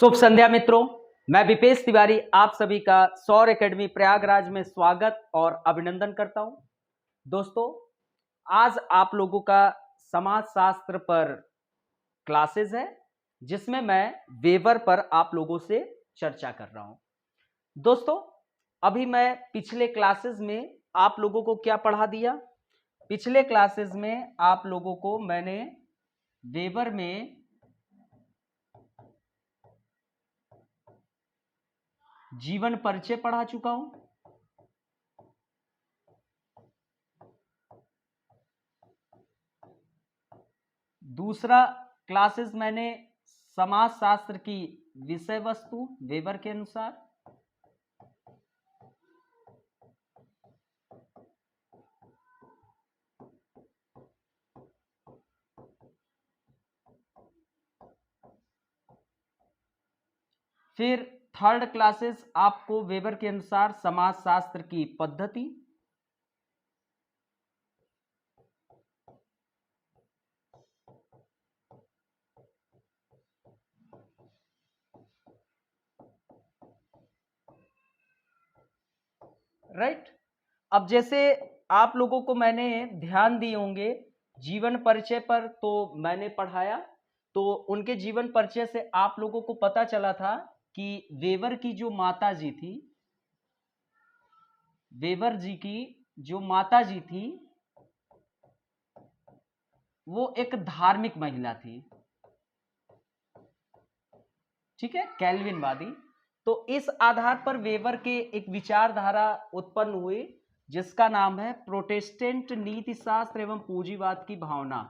शुभ संध्या मित्रों, मैं विपेश तिवारी आप सभी का सौर एकेडमी प्रयागराज में स्वागत और अभिनंदन करता हूं। दोस्तों, आज आप लोगों का समाज शास्त्र पर क्लासेस है जिसमें मैं वेबर पर आप लोगों से चर्चा कर रहा हूं। दोस्तों, अभी मैं पिछले क्लासेस में आप लोगों को क्या पढ़ा दिया? पिछले क्लासेस में आप लोगों को मैंने वेबर में जीवन परिचय पढ़ा चुका हूं। दूसरा क्लासेस मैंने समाज शास्त्र की विषय वस्तु वेबर के अनुसार। फिर थर्ड क्लासेस आपको वेबर के अनुसार समाज शास्त्र की पद्धति। राइट। अब जैसे आप लोगों को मैंने ध्यान दिए होंगे जीवन परिचय पर, तो मैंने पढ़ाया, तो उनके जीवन परिचय से आप लोगों को पता चला था कि वेबर की जो माता जी थी, वेबर जी की जो माता जी थी वो एक धार्मिक महिला थी। ठीक है, कैल्विनवादी। तो इस आधार पर वेबर के एक विचारधारा उत्पन्न हुई जिसका नाम है प्रोटेस्टेंट नीति शास्त्र एवं पूंजीवाद की भावना।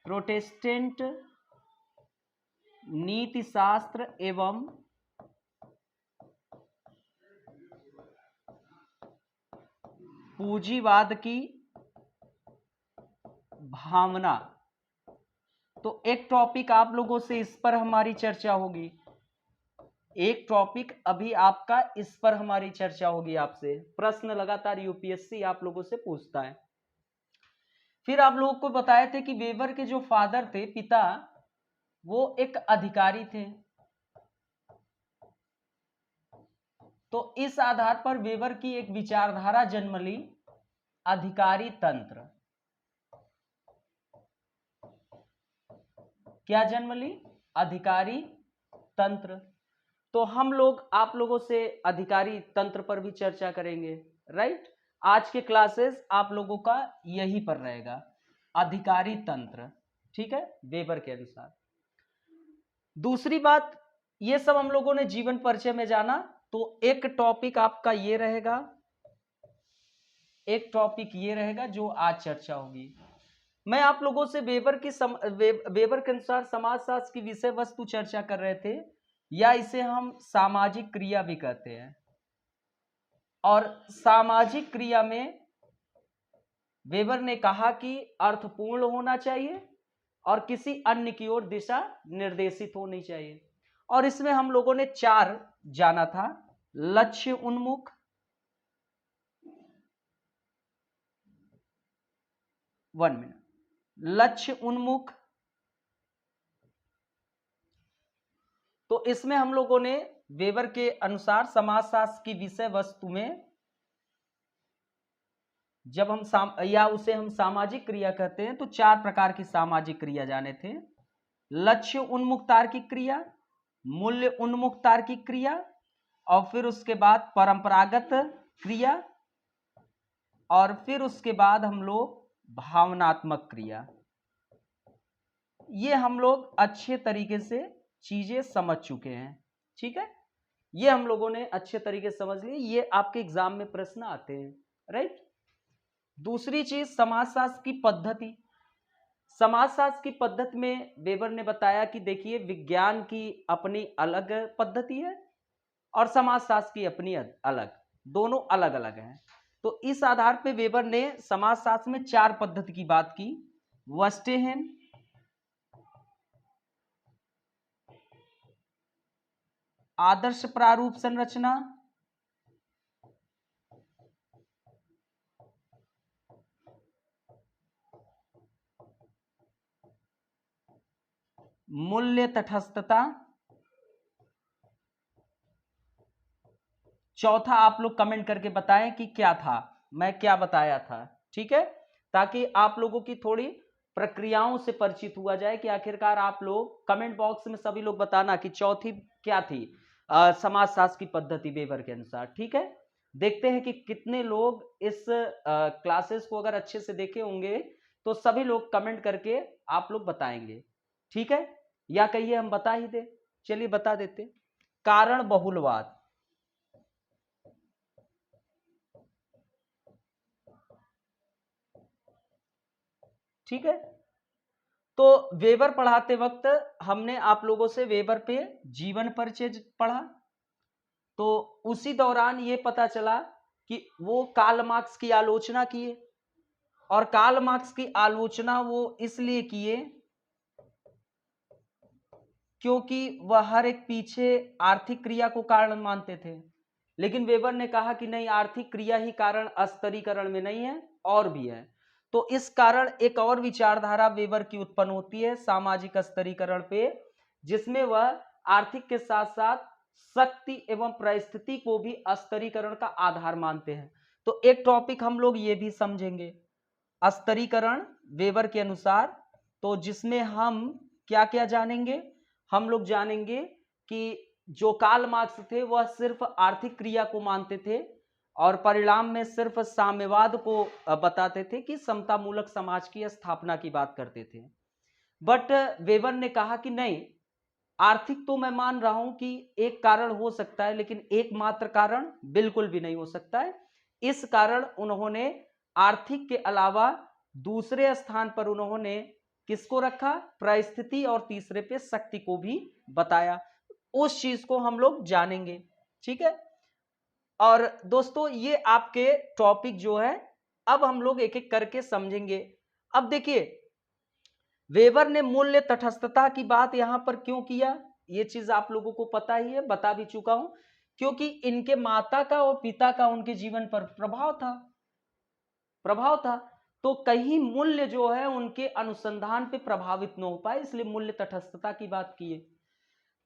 प्रोटेस्टेंट नीति शास्त्र एवं पूंजीवाद की भावना। तो एक टॉपिक आप लोगों से इस पर हमारी चर्चा होगी, एक टॉपिक अभी आपका इस पर हमारी चर्चा होगी। आपसे प्रश्न लगातार यूपीएससी आप लोगों से पूछता है। फिर आप लोगों को बताए थे कि वेबर के जो फादर थे, पिता, वो एक अधिकारी थे। तो इस आधार पर वेबर की एक विचारधारा जन्म ली, अधिकारी तंत्र। क्या जन्म ली? अधिकारी तंत्र। तो हम लोग आप लोगों से अधिकारी तंत्र पर भी चर्चा करेंगे। राइट। आज के क्लासेस आप लोगों का यही पर रहेगा, अधिकारी तंत्र। ठीक है, वेबर के अनुसार। दूसरी बात, ये सब हम लोगों ने जीवन परिचय में जाना। तो एक टॉपिक आपका ये रहेगा, एक टॉपिक ये रहेगा जो आज चर्चा होगी। मैं आप लोगों से वेबर के अनुसार समाजशास्त्र की विषय वस्तु चर्चा कर रहे थे, या इसे हम सामाजिक क्रिया भी कहते हैं। और सामाजिक क्रिया में वेबर ने कहा कि अर्थपूर्ण होना चाहिए और किसी अन्य की ओर दिशा निर्देशित होनी चाहिए। और इसमें हम लोगों ने 4 जाना था: लक्ष्य उन्मुख, लक्ष्य उन्मुख। तो इसमें हम लोगों ने वेबर के अनुसार समाजशास्त्र की विषय वस्तु में जब हम या उसे हम सामाजिक क्रिया कहते हैं, तो 4 प्रकार की सामाजिक क्रिया जाने थे: लक्ष्य उन्मुख तार्किक क्रिया, मूल्य उन्मुख तार्किक क्रिया, और फिर उसके बाद परंपरागत क्रिया, और फिर उसके बाद हम लोग भावनात्मक क्रिया। ये हम लोग अच्छे तरीके से चीजें समझ चुके हैं। ठीक है, ये हम लोगों ने अच्छे तरीके से समझ ली, ये आपके एग्जाम में प्रश्न आते हैं। राइट। दूसरी चीज, समाजशास्त्र की पद्धति। समाजशास्त्र की पद्धति में वेबर ने बताया कि देखिए, विज्ञान की अपनी अलग पद्धति है और समाजशास्त्र की अपनी अलग, दोनों अलग अलग हैं। तो इस आधार पे वेबर ने समाजशास्त्र में 4 पद्धति की बात की: वेस्टेहेन, आदर्श प्रारूप संरचना, मूल्य तटस्थता, चौथा आप लोग कमेंट करके बताएं कि क्या था, मैं क्या बताया था, ठीक है, ताकि आप लोगों की थोड़ी प्रक्रियाओं से परिचित हुआ जाए कि आखिरकार आप लोग कमेंट बॉक्स में सभी लोग बताना कि चौथी क्या थी समाजशास्त्र की पद्धति वेबर के अनुसार। ठीक है, देखते हैं कि कितने लोग इस क्लासेस को अगर अच्छे से देखे होंगे तो सभी लोग कमेंट करके आप लोग बताएंगे। ठीक है, या कहिए हम बता ही दे, चलिए बता देते। कारण बहुलवाद, ठीक है, तो वेबर पढ़ाते वक्त हमने आप लोगों से वेबर पे जीवन परिचय पढ़ा, तो उसी दौरान ये पता चला कि वो कार्ल मार्क्स की आलोचना किए, और कार्ल मार्क्स की आलोचना वो इसलिए किए क्योंकि वह हर एक पीछे आर्थिक क्रिया को कारण मानते थे। लेकिन वेबर ने कहा कि नहीं, आर्थिक क्रिया ही कारण स्तरीकरण में नहीं है, और भी है। तो इस कारण एक और विचारधारा वेबर की उत्पन्न होती है सामाजिक स्तरीकरण पे, जिसमें वह आर्थिक के साथ साथ शक्ति एवं परिस्थिति को भी स्तरीकरण का आधार मानते हैं। तो एक टॉपिक हम लोग ये भी समझेंगे, स्तरीकरण वेबर के अनुसार, तो जिसमें हम क्या क्या जानेंगे, हम लोग जानेंगे कि जो कार्ल मार्क्स थे वह सिर्फ आर्थिक क्रिया को मानते थे और परिणाम में सिर्फ साम्यवाद को बताते थे कि समतामूलक समाज की स्थापना की बात करते थे। बट वेबर ने कहा कि नहीं, आर्थिक तो मैं मान रहा हूं कि एक कारण हो सकता है, लेकिन एकमात्र कारण बिल्कुल भी नहीं हो सकता है। इस कारण उन्होंने आर्थिक के अलावा दूसरे स्थान पर उन्होंने किसको रखा, परिस्थिति, और तीसरे पे शक्ति को भी बताया। उस चीज को हम लोग जानेंगे। ठीक है, और दोस्तों ये आपके टॉपिक जो है अब हम लोग एक एक करके समझेंगे। अब देखिए, वेबर ने मूल्य तटस्थता की बात यहां पर क्यों किया, ये चीज आप लोगों को पता ही है, बता भी चुका हूं, क्योंकि इनके माता का और पिता का उनके जीवन पर प्रभाव था। तो कहीं मूल्य जो है उनके अनुसंधान पे प्रभावित न हो पाए, इसलिए मूल्य तटस्थता की बात की है।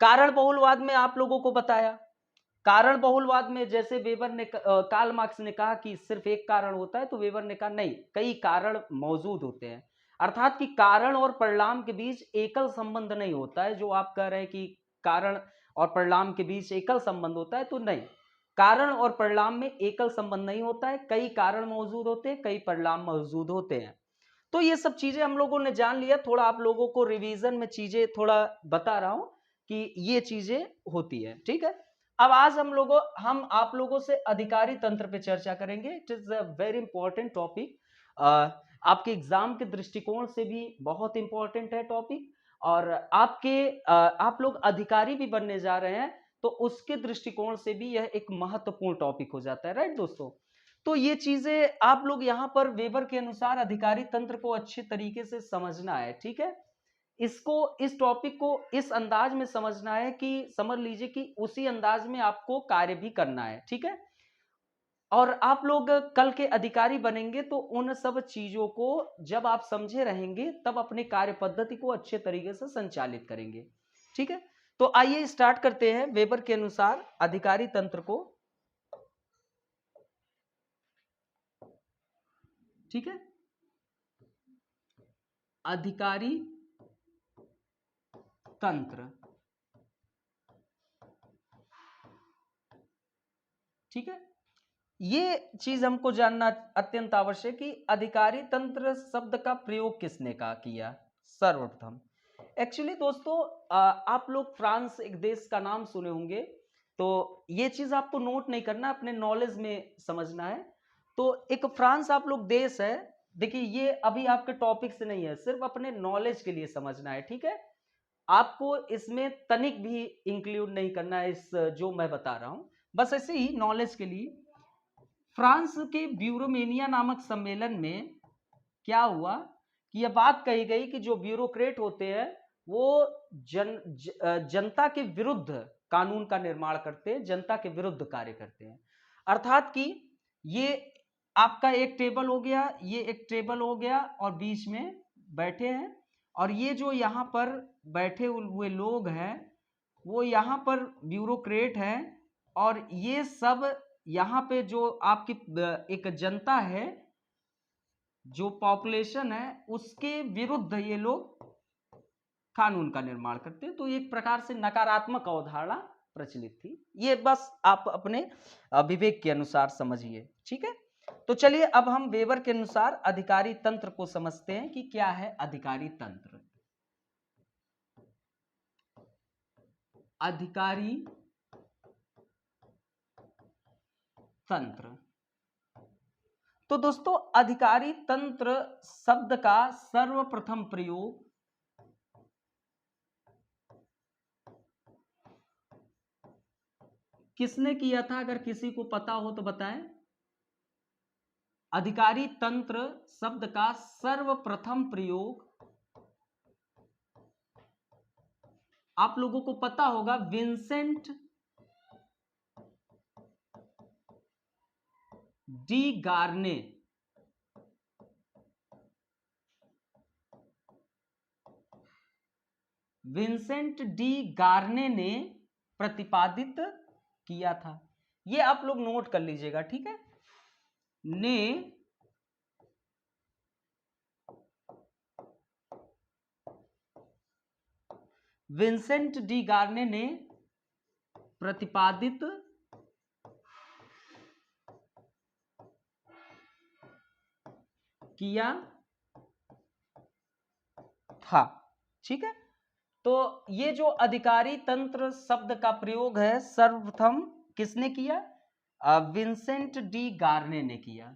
कारण बहुलवाद में आप लोगों को बताया, कारण बहुलवाद में जैसे वेबर ने कार्ल मार्क्स ने कहा कि सिर्फ एक कारण होता है, तो वेबर ने कहा नहीं, कई कारण मौजूद होते हैं, अर्थात कि कारण और परिणाम के बीच एकल संबंध नहीं होता है। जो आप कह रहे हैं कि कारण और परिणाम के बीच एकल संबंध होता है, तो नहीं, कारण और परिणाम में एकल संबंध नहीं होता है, कई कारण मौजूद होते हैं, कई परिणाम मौजूद होते हैं। तो ये सब चीजें हम लोगों ने जान लिया, थोड़ा आप लोगों को रिवीजन में चीजें थोड़ा बता रहा हूं कि ये चीजें होती है। ठीक है, अब आज हम आप लोगों से अधिकारी तंत्र पे चर्चा करेंगे। It is a very important topic, आपके एग्जाम के दृष्टिकोण से भी बहुत इंपॉर्टेंट है टॉपिक, और आप लोग अधिकारी भी बनने जा रहे हैं, तो उसके दृष्टिकोण से भी यह एक महत्वपूर्ण टॉपिक हो जाता है, राइट दोस्तों। तो ये चीजें आप लोग यहाँ पर वेबर के अनुसार अधिकारी तंत्र को अच्छे तरीके से समझना है। ठीक है, इस टॉपिक को इस अंदाज में समझना है कि समझ लीजिए कि उसी अंदाज में आपको कार्य भी करना है। ठीक है, और आप लोग कल के अधिकारी बनेंगे तो उन सब चीजों को जब आप समझे रहेंगे तब अपने कार्य पद्धति को अच्छे तरीके से संचालित करेंगे। ठीक है, तो आइए स्टार्ट करते हैं वेबर के अनुसार अधिकारी तंत्र को। ठीक है, अधिकारी तंत्र, ठीक है, ये चीज हमको जानना अत्यंत आवश्यक कि अधिकारी तंत्र शब्द का प्रयोग किसने किया सर्वप्रथम। एक्चुअली दोस्तों, आप लोग फ्रांस एक देश का नाम सुने होंगे, तो ये चीज आपको नोट नहीं करना, अपने नॉलेज में समझना है। तो एक फ्रांस आप लोग देश है, देखिए ये अभी आपके टॉपिक से नहीं है, सिर्फ अपने नॉलेज के लिए समझना है। ठीक है, आपको इसमें तनिक भी इंक्लूड नहीं करना है इस जो मैं बता रहा हूं, बस ऐसे ही नॉलेज के लिए। फ्रांस के ब्यूरोमेनिया नामक सम्मेलन में क्या हुआ कि यह बात कही गई कि जो ब्यूरोक्रेट होते हैं वो जनता के विरुद्ध कानून का निर्माण करते हैं, जनता के विरुद्ध कार्य करते हैं। अर्थात कि ये आपका एक टेबल हो गया, ये एक टेबल हो गया, और बीच में बैठे हैं, और ये जो यहाँ पर बैठे हुए लोग हैं वो यहाँ पर ब्यूरोक्रेट हैं, और ये सब यहाँ पे जो आपकी एक जनता है, जो पॉपुलेशन है, उसके विरुद्ध ये लोग कानून का निर्माण करते हैं। तो एक प्रकार से नकारात्मक अवधारणा प्रचलित थी। ये बस आप अपने विवेक के अनुसार समझिए, ठीक है। तो चलिए अब हम वेबर के अनुसार अधिकारी तंत्र को समझते हैं कि क्या है अधिकारी तंत्र। अधिकारी तंत्र। तो दोस्तों अधिकारी तंत्र शब्द का सर्वप्रथम प्रयोग किसने किया था? अगर किसी को पता हो तो बताएं। अधिकारी तंत्र शब्द का सर्वप्रथम प्रयोग आप लोगों को पता होगा, विंसेंट डी गार्ने। विंसेंट डी गार्ने ने प्रतिपादित किया था। ये आप लोग नोट कर लीजिएगा, ठीक है। ने विंसेंट डी गार्ने ने प्रतिपादित किया था, ठीक है। तो ये जो अधिकारी तंत्र शब्द का प्रयोग है सर्वप्रथम किसने किया? विंसेंट डी गार्ने ने किया,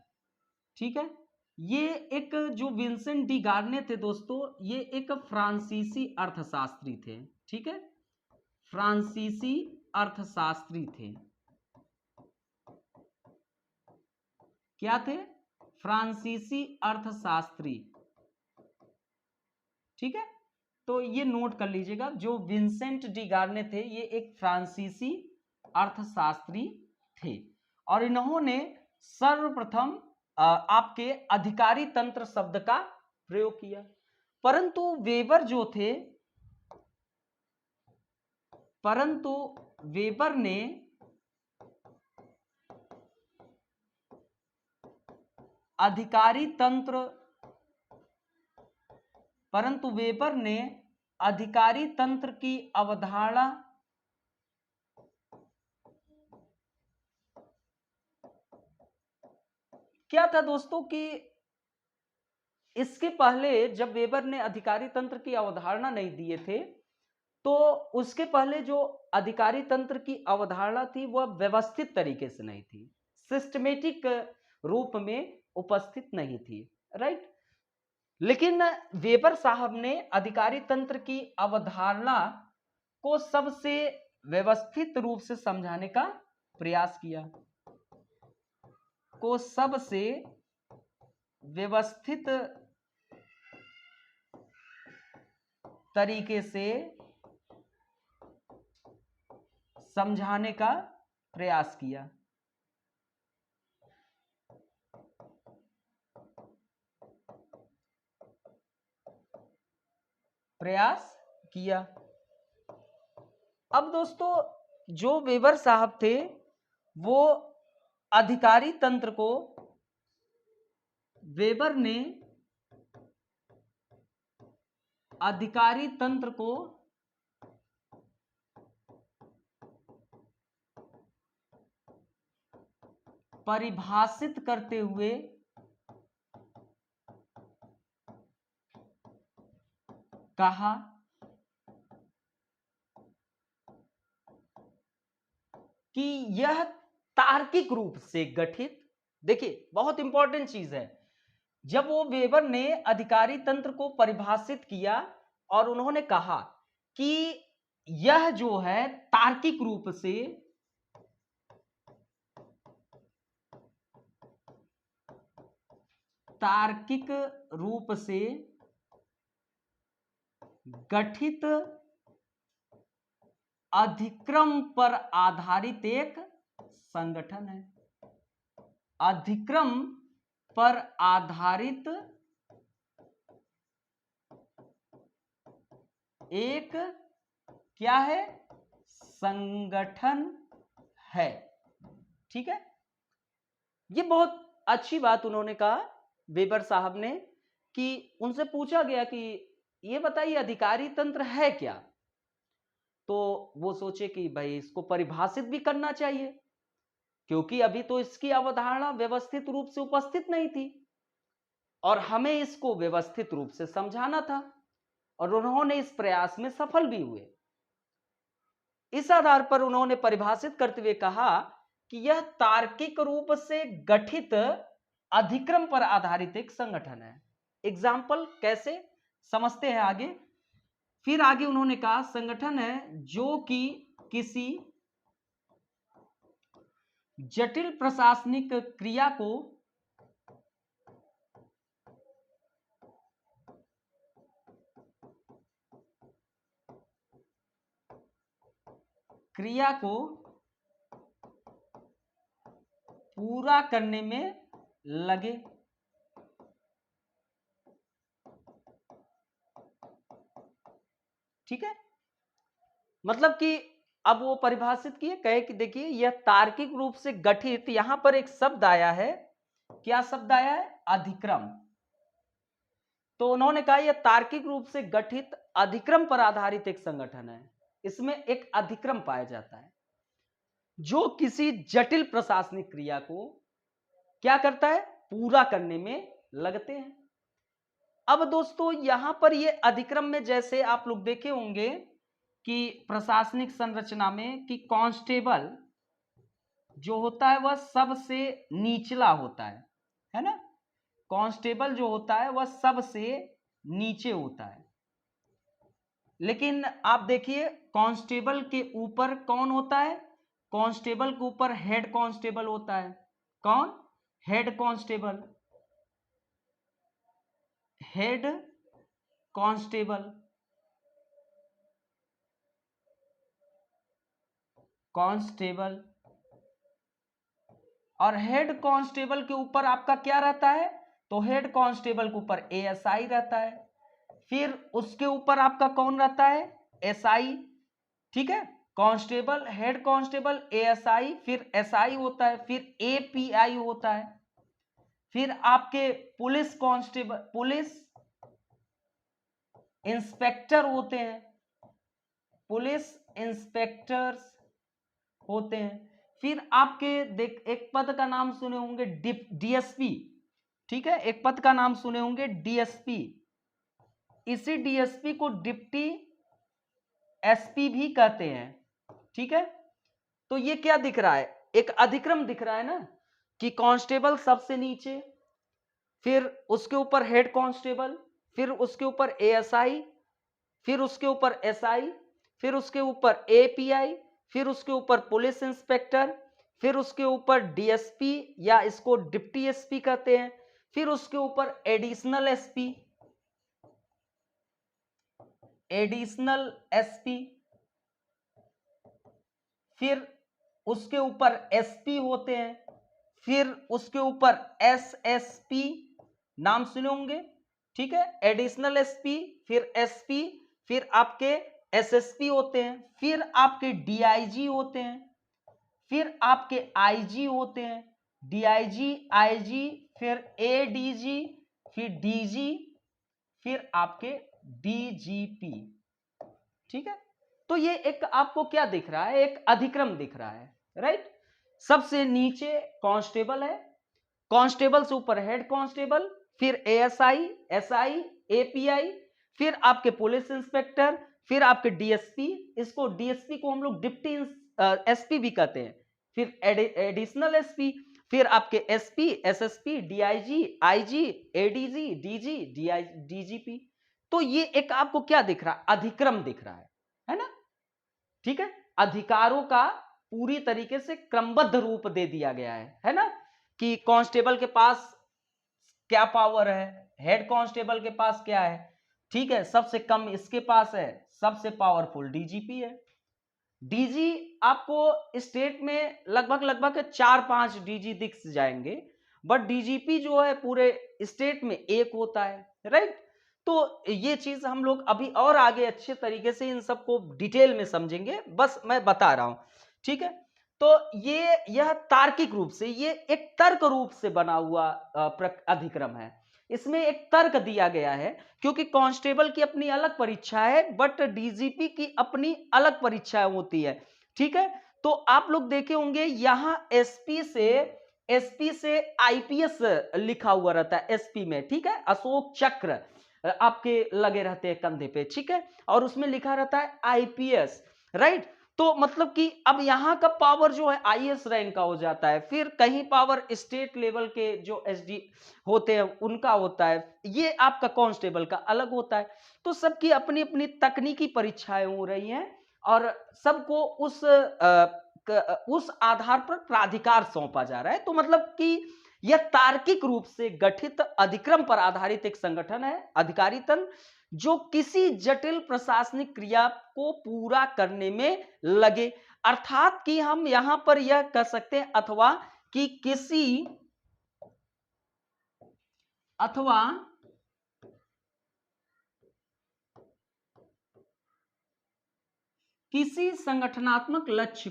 ठीक है। ये एक जो विंसेंट डी गार्ने थे दोस्तों, ये एक फ्रांसीसी अर्थशास्त्री थे, ठीक है। फ्रांसीसी अर्थशास्त्री थे। क्या थे? फ्रांसीसी अर्थशास्त्री, ठीक है। तो ये नोट कर लीजिएगा, जो विंसेंट डी गार्ने थे ये एक फ्रांसीसी अर्थशास्त्री थे और इन्होंने सर्वप्रथम आपके अधिकारी तंत्र शब्द का प्रयोग किया। परंतु वेबर जो थे, परंतु वेबर ने अधिकारी तंत्र, परंतु वेबर ने अधिकारी तंत्र की अवधारणा क्या था दोस्तों कि इसके पहले जब वेबर ने अधिकारी तंत्र की अवधारणा नहीं दिए थे, तो उसके पहले जो अधिकारी तंत्र की अवधारणा थी वह व्यवस्थित तरीके से नहीं थी, सिस्टमेटिक रूप में उपस्थित नहीं थी, राइट। लेकिन वेबर साहब ने अधिकारी तंत्र की अवधारणा को सबसे व्यवस्थित रूप से समझाने का प्रयास किया, को सबसे व्यवस्थित तरीके से समझाने का प्रयास किया। अब दोस्तों जो वेबर साहब थे वो अधिकारी तंत्र को, वेबर ने अधिकारी तंत्र को परिभाषित करते हुए कहा कि यह तार्किक रूप से गठित, देखिए बहुत इंपॉर्टेंट चीज है, जब वो वेबर ने अधिकारी तंत्र को परिभाषित किया और उन्होंने कहा कि यह जो है तार्किक रूप से गठित अधिक्रम पर आधारित एक संगठन है। अधिक्रम पर आधारित एक क्या है? संगठन है, ठीक है। ये बहुत अच्छी बात उन्होंने कहा वेबर साहब ने, कि उनसे पूछा गया कि ये बताइए अधिकारी तंत्र है क्या, तो वो सोचे कि भाई इसको परिभाषित भी करना चाहिए, क्योंकि अभी तो इसकी अवधारणा व्यवस्थित रूप से उपस्थित नहीं थी और हमें इसको व्यवस्थित रूप से समझाना था, और उन्होंने इस प्रयास में सफल भी हुए। इस आधार पर उन्होंने परिभाषित करते हुए कहा कि यह तार्किक रूप से गठित अधिक्रम पर आधारित एक संगठन है। एग्जाम्पल कैसे समझते हैं आगे। फिर आगे उन्होंने कहा संगठन है जो कि किसी जटिल प्रशासनिक क्रिया को पूरा करने में लगे। ठीक है, मतलब कि अब वो परिभाषित किए, कहे कि देखिए यह तार्किक रूप से गठित, यहां पर एक शब्द आया है, क्या शब्द आया है, अधिक्रम। तो उन्होंने कहा यह तार्किक रूप से गठित अधिक्रम पर आधारित एक संगठन है। इसमें एक अधिक्रम पाया जाता है जो किसी जटिल प्रशासनिक क्रिया को क्या करता है, पूरा करने में लगते हैं। अब दोस्तों यहां पर ये अधिक्रम में जैसे आप लोग देखे होंगे कि प्रशासनिक संरचना में कि कांस्टेबल जो होता है वह सबसे निचला होता है ना, कांस्टेबल जो होता है वह सबसे नीचे होता है। लेकिन आप देखिए कांस्टेबल के ऊपर कौन होता है, कांस्टेबल के ऊपर हेड कांस्टेबल होता है। कौन, head constable, head constable, constable. और हेड कांस्टेबल के ऊपर आपका क्या रहता है, तो हेड कांस्टेबल के ऊपर एएसआई रहता है। फिर उसके ऊपर आपका कौन रहता है, एसआई। ठीक है, कांस्टेबल, हेड कांस्टेबल, एएसआई, फिर एसआई होता है, फिर एपीआई होता है। फिर आपके पुलिस कांस्टेबल, पुलिस इंस्पेक्टर होते हैं, पुलिस इंस्पेक्टर्स होते हैं। फिर आपके देख एक पद का नाम सुने होंगे डीएसपी। ठीक है, एक पद का नाम सुने होंगे डीएसपी। इसी डीएसपी को डिप्टी एसपी भी कहते हैं। ठीक है, तो ये क्या दिख रहा है, एक अधिक्रम दिख रहा है ना, कि कांस्टेबल सबसे नीचे, फिर उसके ऊपर हेड कांस्टेबल, फिर उसके ऊपर एएसआई, फिर उसके ऊपर एसआई, फिर उसके ऊपर एपीआई, फिर उसके ऊपर पुलिस इंस्पेक्टर, फिर उसके ऊपर डीएसपी या इसको डिप्टी एसपी कहते हैं, फिर उसके ऊपर एडिशनल एसपी, एडिशनल एसपी, फिर उसके ऊपर एसपी होते हैं, फिर उसके ऊपर एसएसपी नाम सुने होंगे। ठीक है, एडिशनल एसपी, फिर एसपी, फिर आपके एसएसपी होते हैं, फिर आपके डीआईजी होते हैं, फिर आपके आईजी होते हैं, डीआईजी, आईजी, फिर एडीजी, फिर डीजी, फिर आपके डीजीपी। ठीक है, तो ये एक आपको क्या दिख रहा है, एक अधिक्रम दिख रहा है, राइट। सबसे नीचे कांस्टेबल है, कांस्टेबल से ऊपर हेड कांस्टेबल, फिर एएसआई, एसआई, एपीआई, फिर आपके पुलिस इंस्पेक्टर, फिर आपके डीएसपी, इसको डीएसपी को हम लोग डिप्टी एसपी भी कहते हैं, फिर एडिशनल एसपी, फिर आपके SP, SSP, DIG, IG, ADG, DG, DGP. तो ये एक आपको क्या दिख रहा है, अधिक्रम दिख रहा है ना। ठीक है, अधिकारों का पूरी तरीके से क्रमबद्ध रूप दे दिया गया है ना, कि कांस्टेबल के पास क्या पावर है, हेड कांस्टेबल के पास क्या है। ठीक है, सबसे कम इसके पास है, सबसे पावरफुल डीजीपी है। डीजी आपको स्टेट में लगभग 4-5 डीजी दिख जाएंगे, बट डीजीपी जो है पूरे स्टेट में एक होता है, राइट। तो ये चीज हम लोग अभी और आगे अच्छे तरीके से इन सबको डिटेल में समझेंगे, बस मैं बता रहा हूं। ठीक है, तो यह तार्किक रूप से, ये एक तर्क रूप से बना हुआ अधिक्रम है। इसमें एक तर्क दिया गया है, क्योंकि कांस्टेबल की अपनी अलग परीक्षा है, बट डीजीपी की अपनी अलग परीक्षाएं होती है। ठीक है, तो आप लोग देखे होंगे यहां एसपी से आईपीएस लिखा हुआ रहता है एसपी में। ठीक है, अशोक चक्र आपके लगे रहते हैं कंधे पे। ठीक है, और उसमें लिखा रहता है आईपीएस, राइट। तो मतलब कि अब यहां का पावर जो है आईएएस रैंक का हो जाता है, फिर कहीं पावर स्टेट लेवल के जो एसडी होते हैं उनका होता है, ये आपका कांस्टेबल का अलग होता है। तो सबकी अपनी अपनी तकनीकी परीक्षाएं हो रही हैं, और सबको उस आधार पर प्राधिकार सौंपा जा रहा है। तो मतलब कि यह तार्किक रूप से गठित अधिक्रम पर आधारित एक संगठन है, अधिकारी तंत्र, जो किसी जटिल प्रशासनिक क्रिया को पूरा करने में लगे। अर्थात कि हम यहां पर यह कह सकते हैं अथवा कि किसी संगठनात्मक लक्ष्य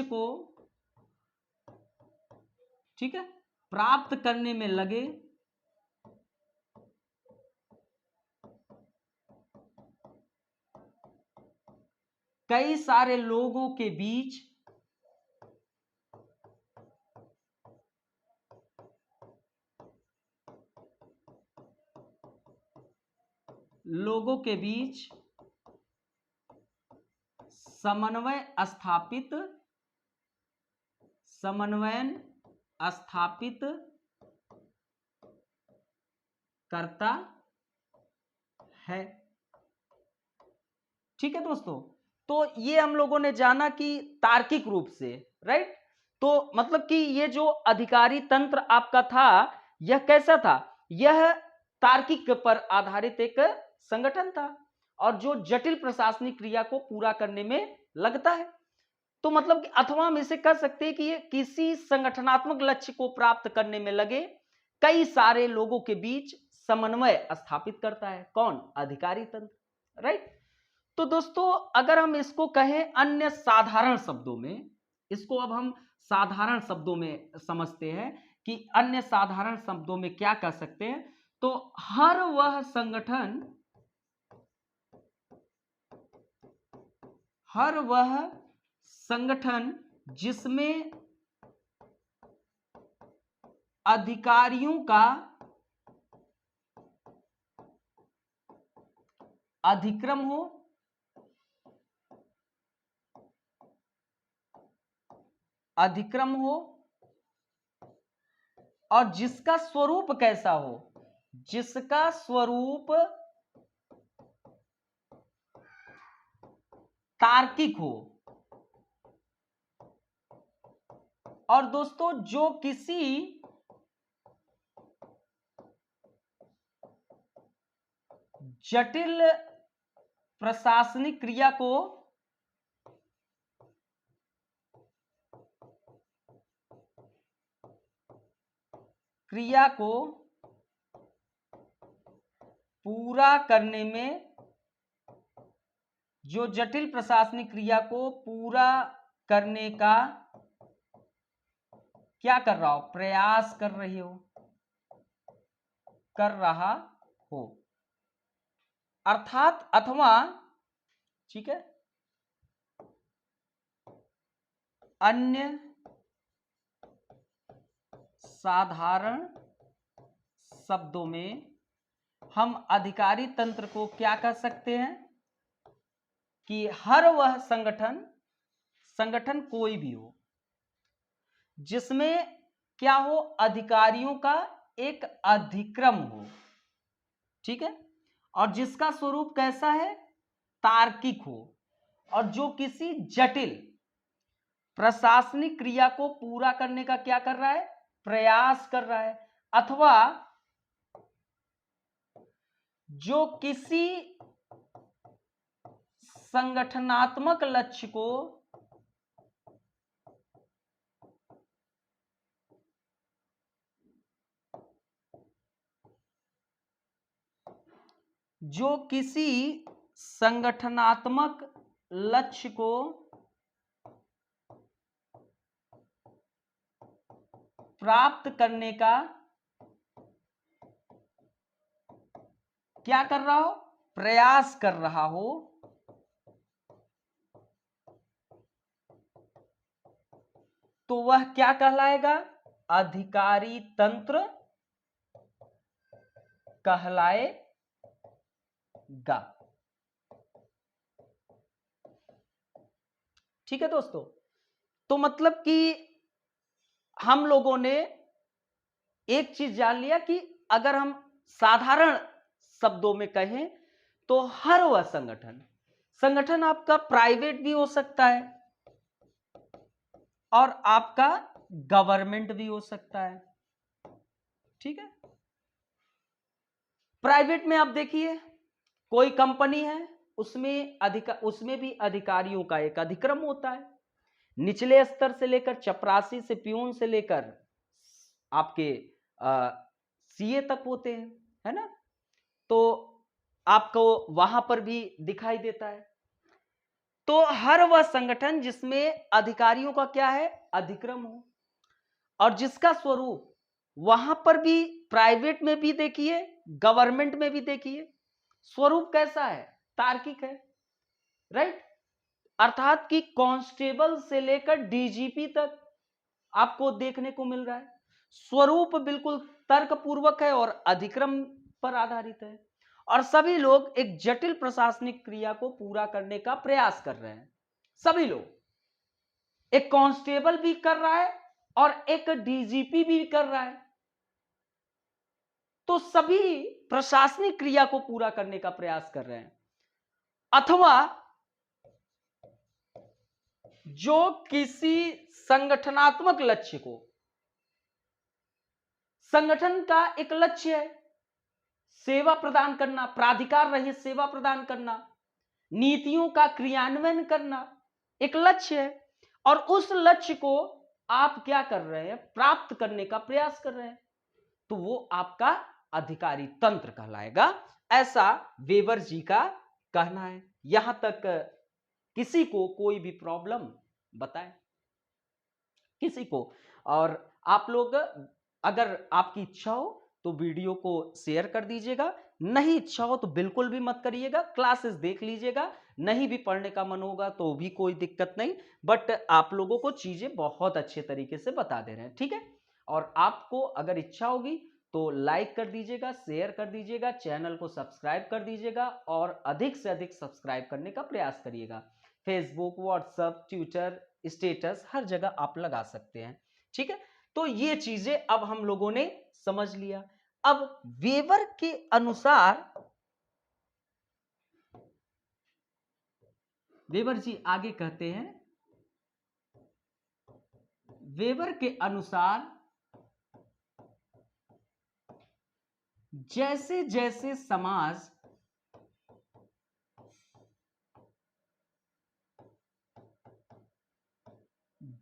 को ठीक है प्राप्त करने में लगे, कई सारे लोगों के बीच समन्वय स्थापित करता है। ठीक है दोस्तों, तो ये हम लोगों ने जाना कि तार्किक रूप से, राइट। तो मतलब कि ये जो अधिकारी तंत्र आपका था, यह कैसा था? यह तार्किक पर आधारित एक संगठन था, और जो जटिल प्रशासनिक क्रिया को पूरा करने में लगता है। तो मतलब कि अथवा हम इसे कह सकते हैं कि ये किसी संगठनात्मक लक्ष्य को प्राप्त करने में लगे कई सारे लोगों के बीच समन्वय स्थापित करता है। कौन? अधिकारी तंत्र, राइट। तो दोस्तों अगर हम इसको कहें अन्य साधारण शब्दों में, इसको अब हम साधारण शब्दों में समझते हैं कि अन्य साधारण शब्दों में क्या कह सकते हैं, तो हर वह संगठन जिसमें अधिकारियों का अधिक्रम हो, और जिसका स्वरूप कैसा हो? जिसका स्वरूप तार्किक हो, और दोस्तों जो किसी जटिल प्रशासनिक क्रिया को पूरा करने में, जो जटिल प्रशासनिक क्रिया को पूरा करने का क्या कर रहा हो? प्रयास कर रहा हो, अर्थात अथवा, ठीक है, अन्य साधारण शब्दों में हम अधिकारी तंत्र को क्या कह सकते हैं कि हर वह संगठन कोई भी हो जिसमें क्या हो? अधिकारियों का एक अधिक्रम हो, ठीक है, और जिसका स्वरूप कैसा है? तार्किक हो, और जो किसी जटिल प्रशासनिक क्रिया को पूरा करने का क्या कर रहा है? प्रयास कर रहा है, अथवा जो किसी संगठनात्मक लक्ष्य को जो किसी संगठनात्मक लक्ष्य को प्राप्त करने का क्या कर रहा हो, प्रयास कर रहा हो, तो वह क्या कहलाएगा, अधिकारी तंत्र कहलाएगा। ठीक है दोस्तों, तो मतलब कि हम लोगों ने एक चीज जान लिया कि अगर हम साधारण शब्दों में कहें तो हर वह संगठन आपका प्राइवेट भी हो सकता है और आपका गवर्नमेंट भी हो सकता है। ठीक है, प्राइवेट में आप देखिए कोई कंपनी है, उसमें भी अधिकारियों का एक अधिक्रम होता है, निचले स्तर से लेकर चपरासी से प्यून से लेकर आपके सीए तक होते हैं, है ना। तो आपको वहां पर भी दिखाई देता है। तो हर वह संगठन जिसमें अधिकारियों का क्या है, अधिक्रम हो, और जिसका स्वरूप वहां पर भी प्राइवेट में भी देखिए, गवर्नमेंट में भी देखिए, स्वरूप कैसा है, तार्किक है, राइट। अर्थात कि कांस्टेबल से लेकर डीजीपी तक आपको देखने को मिल रहा है, स्वरूप बिल्कुल तर्कपूर्वक है और अधिक्रम पर आधारित है, और सभी लोग एक जटिल प्रशासनिक क्रिया को पूरा करने का प्रयास कर रहे हैं। सभी लोग, एक कांस्टेबल भी कर रहा है और एक डीजीपी भी कर रहा है, तो सभी प्रशासनिक क्रिया को पूरा करने का प्रयास कर रहे हैं। अथवा जो किसी संगठनात्मक लक्ष्य को, संगठन का एक लक्ष्य है सेवा प्रदान करना, प्राधिकार रहित सेवा प्रदान करना, नीतियों का क्रियान्वयन करना, एक लक्ष्य है, और उस लक्ष्य को आप क्या कर रहे हैं, प्राप्त करने का प्रयास कर रहे हैं, तो वो आपका अधिकारी तंत्र कहलाएगा, ऐसा वेबर जी का कहना है। यहां तक किसी को कोई भी प्रॉब्लम बताएं, किसी को। और आप लोग अगर आपकी इच्छा हो तो वीडियो को शेयर कर दीजिएगा, नहीं इच्छा हो तो बिल्कुल भी मत करिएगा, क्लासेस देख लीजिएगा, नहीं भी पढ़ने का मन होगा तो भी कोई दिक्कत नहीं, बट आप लोगों को चीजें बहुत अच्छे तरीके से बता दे रहे हैं। ठीक है, और आपको अगर इच्छा होगी तो लाइक कर दीजिएगा, शेयर कर दीजिएगा, चैनल को सब्सक्राइब कर दीजिएगा, और अधिक से अधिक सब्सक्राइब करने का प्रयास करिएगा। फेसबुक, व्हाट्सएप, ट्विटर, स्टेटस हर जगह आप लगा सकते हैं। ठीक है, तो ये चीजें अब हम लोगों ने समझ लिया। अब वेबर के अनुसार, वेबर जी आगे कहते हैं, वेबर के अनुसार जैसे जैसे समाज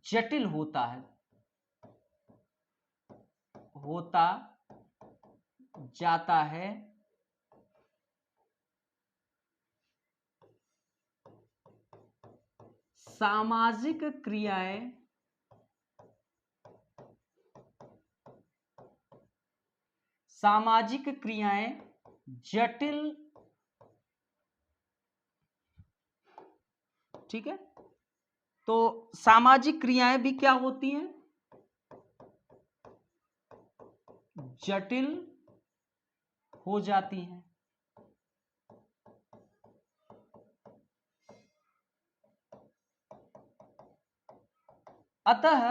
जटिल होता जाता है, सामाजिक क्रियाएं जटिल, ठीक है, तो सामाजिक क्रियाएं भी क्या होती हैं, जटिल हो जाती हैं। अतः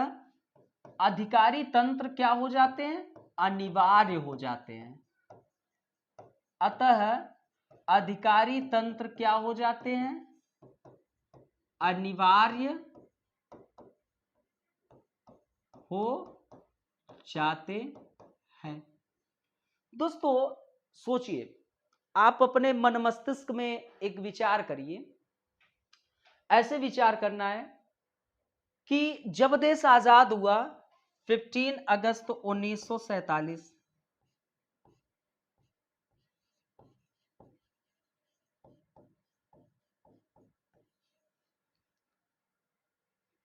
अधिकारी तंत्र क्या हो जाते हैं, अनिवार्य हो जाते हैं। अतः अधिकारी तंत्र क्या हो जाते हैं, अनिवार्य हो जाते हैं। दोस्तों सोचिए, आप अपने मन मस्तिष्क में एक विचार करिए, ऐसे विचार करना है कि जब देश आजाद हुआ 15 अगस्त 1947,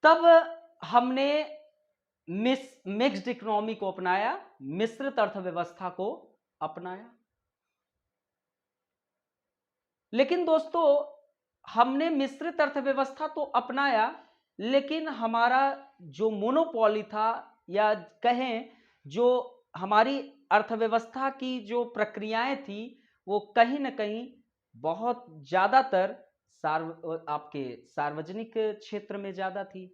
तब हमने मिक्स्ड इकोनॉमी को अपनाया, मिश्रित अर्थव्यवस्था को अपनाया। लेकिन दोस्तों हमने मिश्रित अर्थव्यवस्था तो अपनाया, लेकिन हमारा जो मोनोपोली था, या कहें जो हमारी अर्थव्यवस्था की जो प्रक्रियाएं थी, वो कहीं ना कहीं बहुत ज्यादातर आपके सार्वजनिक क्षेत्र में ज्यादा थी,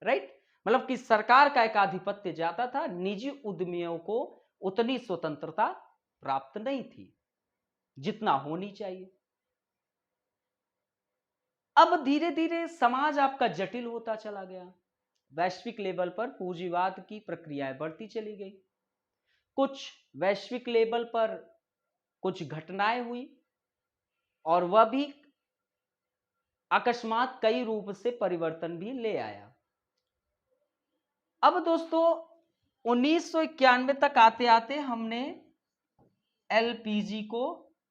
राइट। मतलब कि सरकार का एक आधिपत्य ज्यादा था, निजी उद्यमियों को उतनी स्वतंत्रता प्राप्त नहीं थी जितना होनी चाहिए। अब धीरे धीरे समाज आपका जटिल होता चला गया, वैश्विक लेवल पर पूंजीवाद की प्रक्रियाएं बढ़ती चली गई, कुछ वैश्विक लेवल पर कुछ घटनाएं हुई, और वह भी अकस्मात कई रूप से परिवर्तन भी ले आया। अब दोस्तों 1991 तक आते आते हमने एलपीजी को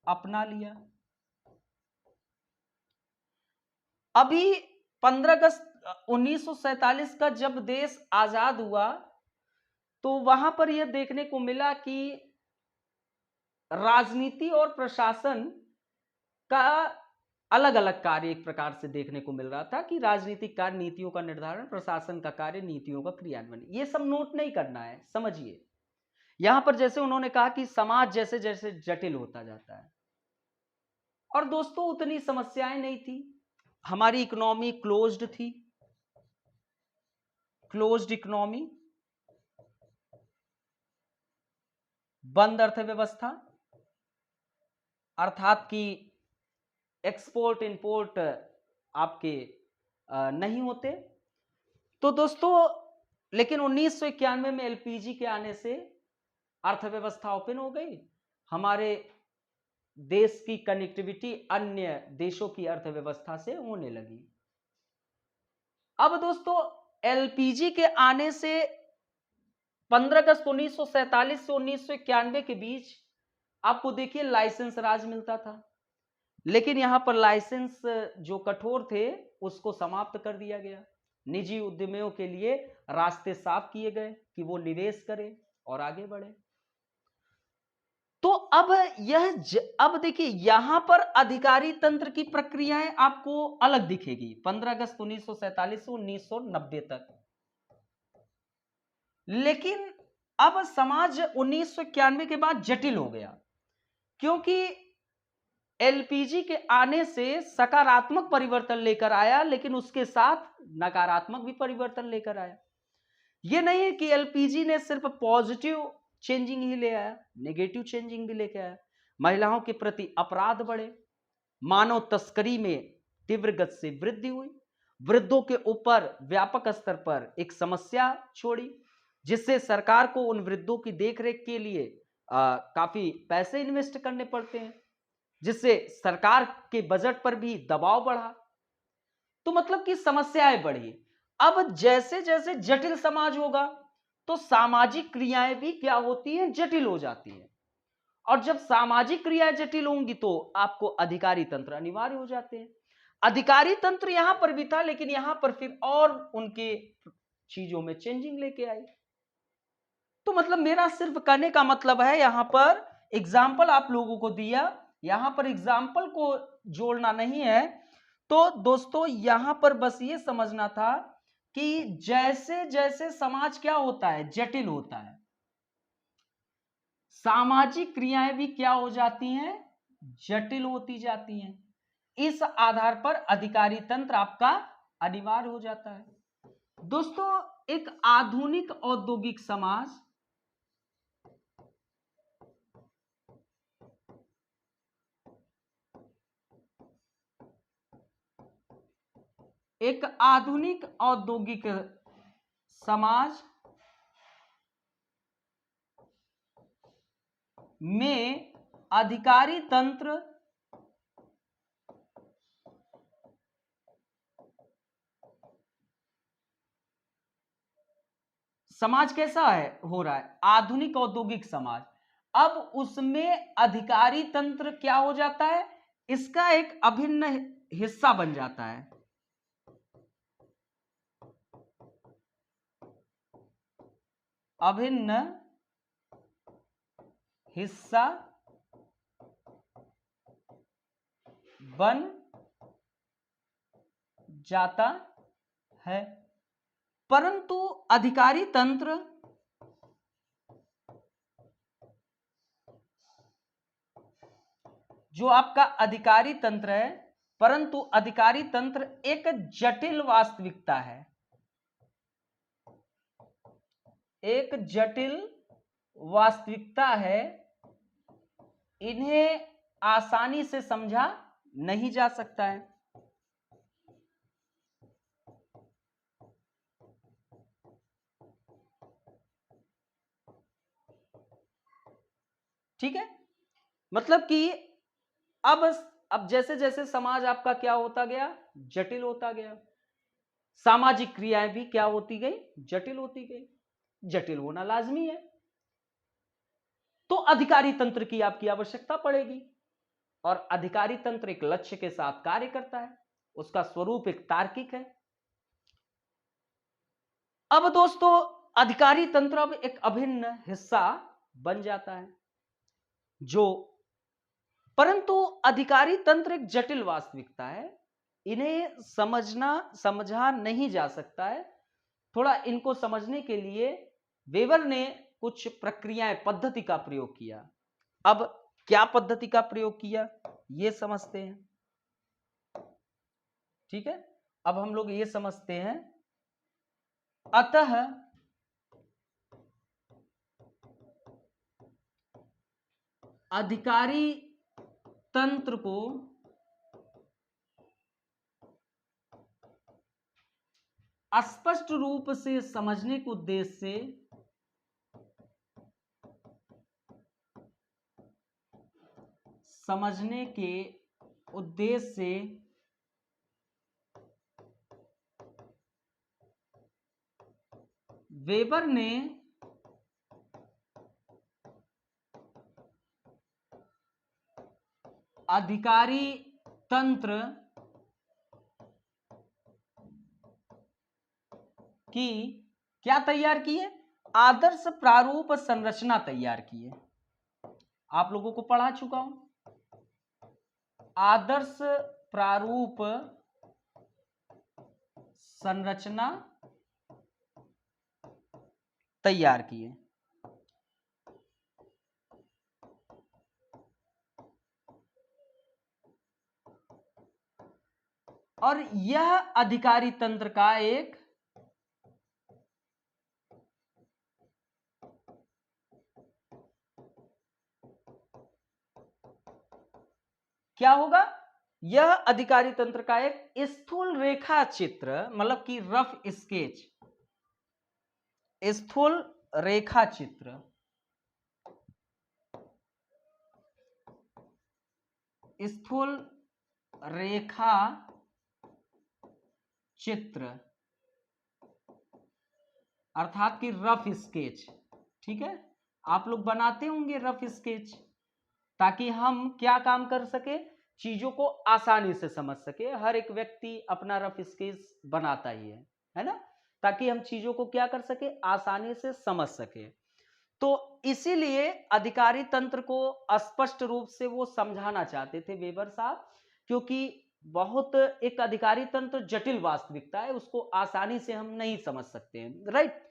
अपना लिया। अभी 15 अगस्त 1947 का जब देश आजाद हुआ, तो वहां पर यह देखने को मिला कि राजनीति और प्रशासन का अलग अलग कार्य एक प्रकार से देखने को मिल रहा था, कि राजनीतिक कार्य नीतियों का निर्धारण, प्रशासन का कार्य नीतियों का क्रियान्वयन। ये सब नोट नहीं करना है, समझिए। यहां पर जैसे उन्होंने कहा कि समाज जैसे जैसे जटिल होता जाता है, और दोस्तों उतनी समस्याएं नहीं थी, हमारी इकोनॉमी क्लोज्ड थी, क्लोज्ड इकोनॉमी, बंद अर्थव्यवस्था, अर्थात कि एक्सपोर्ट इंपोर्ट आपके नहीं होते। तो दोस्तों लेकिन 1991 में एलपीजी के आने से अर्थव्यवस्था ओपन हो गई, हमारे देश की कनेक्टिविटी अन्य देशों की अर्थव्यवस्था से होने लगी। अब दोस्तों एलपीजी के आने से 15 अगस्त 1947 से 1991 के बीच आपको देखिए लाइसेंस राज मिलता था, लेकिन यहां पर लाइसेंस जो कठोर थे उसको समाप्त कर दिया गया, निजी उद्यमियों के लिए रास्ते साफ किए गए कि वो निवेश करें और आगे बढ़े। तो अब अब देखिए यहां पर अधिकारी तंत्र की प्रक्रियाएं आपको अलग दिखेगी 15 अगस्त 1947 से 1990 तक। लेकिन अब समाज 1991 के बाद जटिल हो गया, क्योंकि एलपीजी के आने से सकारात्मक परिवर्तन लेकर आया, लेकिन उसके साथ नकारात्मक भी परिवर्तन लेकर आया। यह नहीं है कि एलपीजी ने सिर्फ पॉजिटिव चेंजिंग ही ले आया, नेगेटिव चेंजिंग भी लेके आया। महिलाओं के प्रति अपराध बढ़े, मानव तस्करी में तीव्र गति से वृद्धि हुई, वृद्धों के ऊपर व्यापक स्तर पर एक समस्या छोड़ी, जिससे सरकार को उन वृद्धों की देखरेख के लिए काफी पैसे इन्वेस्ट करने पड़ते हैं, जिससे सरकार के बजट पर भी दबाव बढ़ा। तो मतलब कि समस्याएं बढ़ी। अब जैसे जैसे जटिल समाज होगा तो सामाजिक क्रियाएं भी क्या होती हैं, जटिल हो जाती हैं, और जब सामाजिक क्रियाएं जटिल होंगी तो आपको अधिकारी तंत्र अनिवार्य हो जाते हैं। अधिकारी तंत्र यहां पर भी था, लेकिन यहां पर फिर और उनके चीजों में चेंजिंग लेके आई। तो मतलब मेरा सिर्फ कहने का मतलब है, यहां पर एग्जाम्पल आप लोगों को दिया, यहां पर एग्जाम्पल को जोड़ना नहीं है। तो दोस्तों यहां पर बस ये समझना था कि जैसे जैसे समाज क्या होता है, जटिल होता है, सामाजिक क्रियाएं भी क्या हो जाती हैं, जटिल होती जाती हैं। इस आधार पर अधिकारी तंत्र आपका अनिवार्य हो जाता है। दोस्तों एक आधुनिक औद्योगिक समाज एक आधुनिक औद्योगिक समाज में अधिकारी तंत्र समाज कैसा है, हो रहा है आधुनिक औद्योगिक समाज। अब उसमें अधिकारी तंत्र क्या हो जाता है, इसका एक अभिन्न हिस्सा बन जाता है। अभिन्न हिस्सा बन जाता है। परंतु अधिकारी तंत्र जो आपका अधिकारी तंत्र है, परंतु अधिकारी तंत्र एक जटिल वास्तविकता है, एक जटिल वास्तविकता है। इन्हें आसानी से समझा नहीं जा सकता है। ठीक है, मतलब कि अब जैसे जैसे समाज आपका क्या होता गया, जटिल होता गया, सामाजिक क्रियाएं भी क्या होती गई, जटिल होती गई। जटिल होना लाजमी है, तो अधिकारी तंत्र की आपकी आवश्यकता पड़ेगी। और अधिकारी तंत्र एक लक्ष्य के साथ कार्य करता है, उसका स्वरूप एक तार्किक है। अब दोस्तों अधिकारी तंत्र अब एक अभिन्न हिस्सा बन जाता है, परंतु अधिकारी तंत्र एक जटिल वास्तविकता है, इन्हें समझा नहीं जा सकता है। थोड़ा इनको समझने के लिए वेबर ने कुछ प्रक्रियाएं, पद्धति का प्रयोग किया। अब क्या पद्धति का प्रयोग किया ये समझते हैं। ठीक है, अब हम लोग ये समझते हैं। अतः अधिकारी तंत्र को स्पष्ट रूप से समझने के उद्देश्य से वेबर ने अधिकारी तंत्र की क्या तैयार की है, आदर्श प्रारूप संरचना तैयार की है। आप लोगों को पढ़ा चुका हूं, आदर्श प्रारूप संरचना तैयार की है। और यह अधिकारी तंत्र का एक क्या होगा, यह अधिकारी तंत्र का एक स्थूल रेखा चित्र, मतलब कि रफ स्केच, स्थूल रेखा चित्र, स्थूल रेखा चित्र अर्थात कि रफ स्केच। ठीक है, आप लोग बनाते होंगे रफ स्केच, ताकि हम क्या काम कर सके, चीजों को आसानी से समझ सके। हर एक व्यक्ति अपना रफ स्केच बनाता ही है ना, ताकि हम चीजों को क्या कर सके, आसानी से समझ सके। तो इसीलिए अधिकारी तंत्र को स्पष्ट रूप से वो समझाना चाहते थे वेबर साहब, क्योंकि बहुत एक अधिकारी तंत्र जटिल वास्तविकता है, उसको आसानी से हम नहीं समझ सकते हैं, राइट।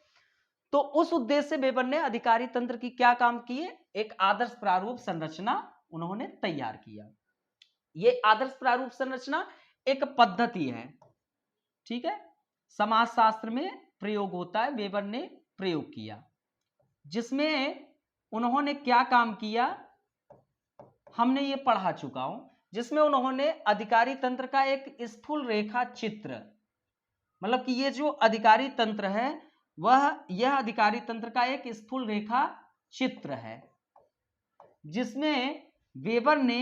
तो उस उद्देश्य से वेबर ने अधिकारी तंत्र की क्या काम किए, एक आदर्श प्रारूप संरचना उन्होंने तैयार किया। ये आदर्श प्रारूप संरचना एक पद्धति है, ठीक है, समाजशास्त्र में प्रयोग होता है, वेबर ने प्रयोग किया, जिसमें उन्होंने क्या काम किया हमने ये पढ़ा चुका हूं, जिसमें उन्होंने अधिकारी तंत्र का एक स्थूल रेखा चित्र, मतलब कि ये जो अधिकारी तंत्र है यह अधिकारी तंत्र का एक स्थूल रेखा चित्र है, जिसमें वेबर ने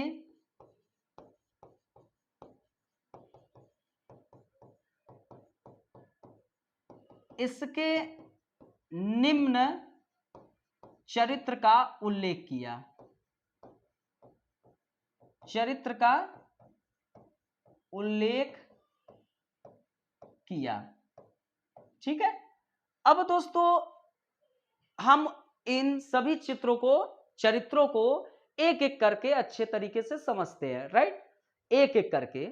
इसके निम्न चरित्र का उल्लेख किया, चरित्र का उल्लेख किया। ठीक है, अब दोस्तों हम इन सभी चरित्रों को एक एक करके अच्छे तरीके से समझते हैं, राइट। एक एक करके